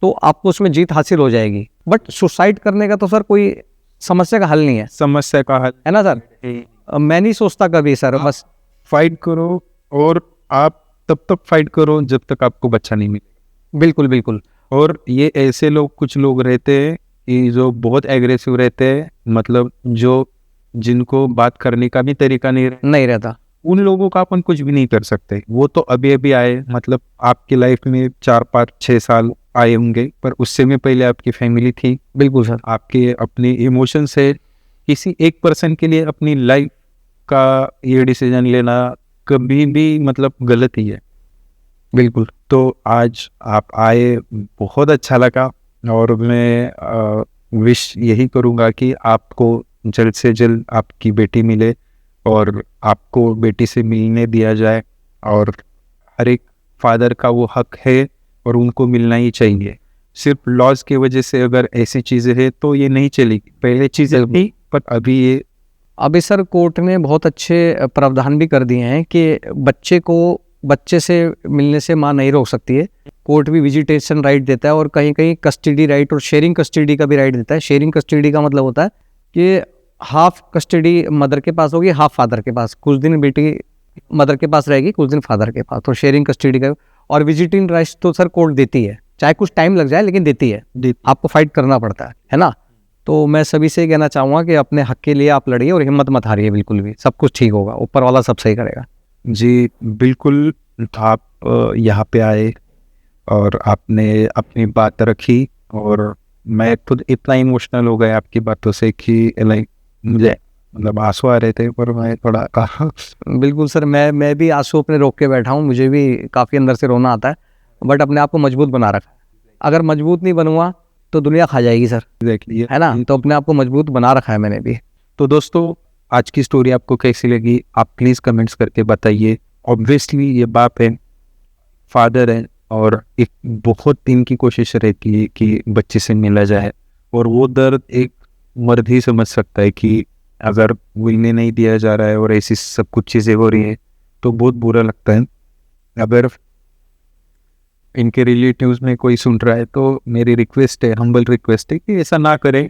तो आपको उसमें जीत हासिल हो जाएगी। बट सुसाइड करने का तो सर कोई समस्या का हल नहीं है, समस्या का हल है ना सर। मैं नहीं सोचता कभी सर, बस फाइट करो, और आप तब तक फाइट करो जब तक आपको बच्चा नहीं मिले। बिल्कुल बिल्कुल। और ये ऐसे लोग, कुछ लोग रहते हैं कि जो बहुत एग्रेसिव रहते हैं, मतलब जो जिनको बात करने का भी तरीका नहीं रहता, उन लोगों का अपन कुछ भी नहीं कर सकते। वो तो अभी अभी आए, मतलब आपकी लाइफ में 4-5-6 साल आए होंगे, पर उससे में पहले आपकी फैमिली थी। बिल्कुल सर। आपके अपने इमोशन से किसी एक पर्सन के लिए अपनी लाइफ का ये डिसीजन लेना कभी भी मतलब गलत ही है। बिल्कुल। तो आज आप आए, बहुत अच्छा लगा, और मैं विश यही करूँगा कि आपको जल्द से जल्द आपकी बेटी मिले और आपको बेटी से मिलने दिया जाए, और हर एक फादर का वो हक है और उनको मिलना ही चाहिए। सिर्फ लॉज की वजह से अगर ऐसी चीज़ें हैं तो ये नहीं चलेगी, पहले चीज़ें थी पर अभी ये। अभी सर कोर्ट ने बहुत अच्छे प्रावधान भी कर दिए हैं कि बच्चे से मिलने से माँ नहीं रोक सकती है। कोर्ट भी विजिटेशन राइट देता है और कहीं कहीं कस्टडी राइट और शेयरिंग कस्टडी का भी राइट देता है। शेयरिंग कस्टडी का मतलब होता है कि हाफ कस्टडी मदर के पास होगी, हाफ फादर के पास, कुछ दिन बेटी मदर के पास रहेगी, कुछ दिन फादर के पास, तो शेयरिंग कस्टडी का। और विजिटिंग राइट्स तो सर कोर्ट देती है, चाहे कुछ टाइम लग जाए लेकिन देती है, आपको फाइट करना पड़ता है ना। तो मैं सभी से कहना चाहूँगा कि अपने हक के लिए आप लड़िए और हिम्मत मत हारिए, बिल्कुल भी, सब कुछ ठीक होगा, ऊपर वाला सब सही करेगा। जी बिल्कुल। आप यहाँ पे आए और आपने अपनी बात रखी, और मैं खुद इतना इमोशनल हो गया आपकी बातों से कि लाइक मुझे मतलब आंसू आ रहे थे, पर मैं थोड़ा कहा। बिल्कुल सर, मैं भी आंसू अपने रोक के बैठा हूँ, मुझे भी काफ़ी अंदर से रोना आता है, बट अपने आप को मजबूत बना रखा है। अगर मजबूत नहीं बनूंगा तो दुनिया खा जाएगी सर, एग्जैक्टली, है ना। तो अपने आप को मजबूत बना रखा है मैंने भी। तो दोस्तों आज की स्टोरी आपको कैसी लगी आप प्लीज़ कमेंट्स करके बताइए। ऑब्वियसली ये बाप है, फादर है, और एक बहुत दिन की कोशिश रहती है कि बच्चे से मिला जाए, और वो दर्द एक मर्द ही समझ सकता है कि अगर मिलने नहीं दिया जा रहा है और ऐसी सब कुछ चीज़ें हो रही है तो बहुत बुरा लगता है। अगर इनके रिलेटिव्स में कोई सुन रहा है तो मेरी रिक्वेस्ट है, हम्बल रिक्वेस्ट है कि ऐसा ना करें,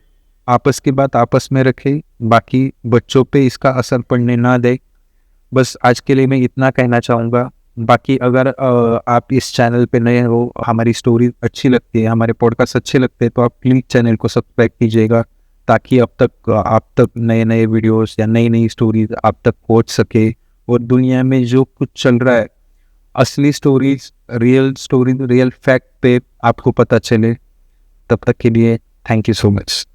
आपस की बात आपस में रखें, बाकी बच्चों पे इसका असर पड़ने ना दे। बस आज के लिए मैं इतना कहना चाहूँगा। बाकी अगर आप इस चैनल पे नए हो, हमारी स्टोरी अच्छी लगती है, हमारे पॉडकास्ट अच्छे लगते हैं, तो आप प्लीज़ चैनल को सब्सक्राइब कीजिएगा, ताकि अब तक आप तक नए नए वीडियोस या नई नई स्टोरीज आप तक पहुंच सके, और दुनिया में जो कुछ चल रहा है, असली स्टोरीज, रियल फैक्ट पे आपको पता चले। तब तक के लिए थैंक यू सो मच।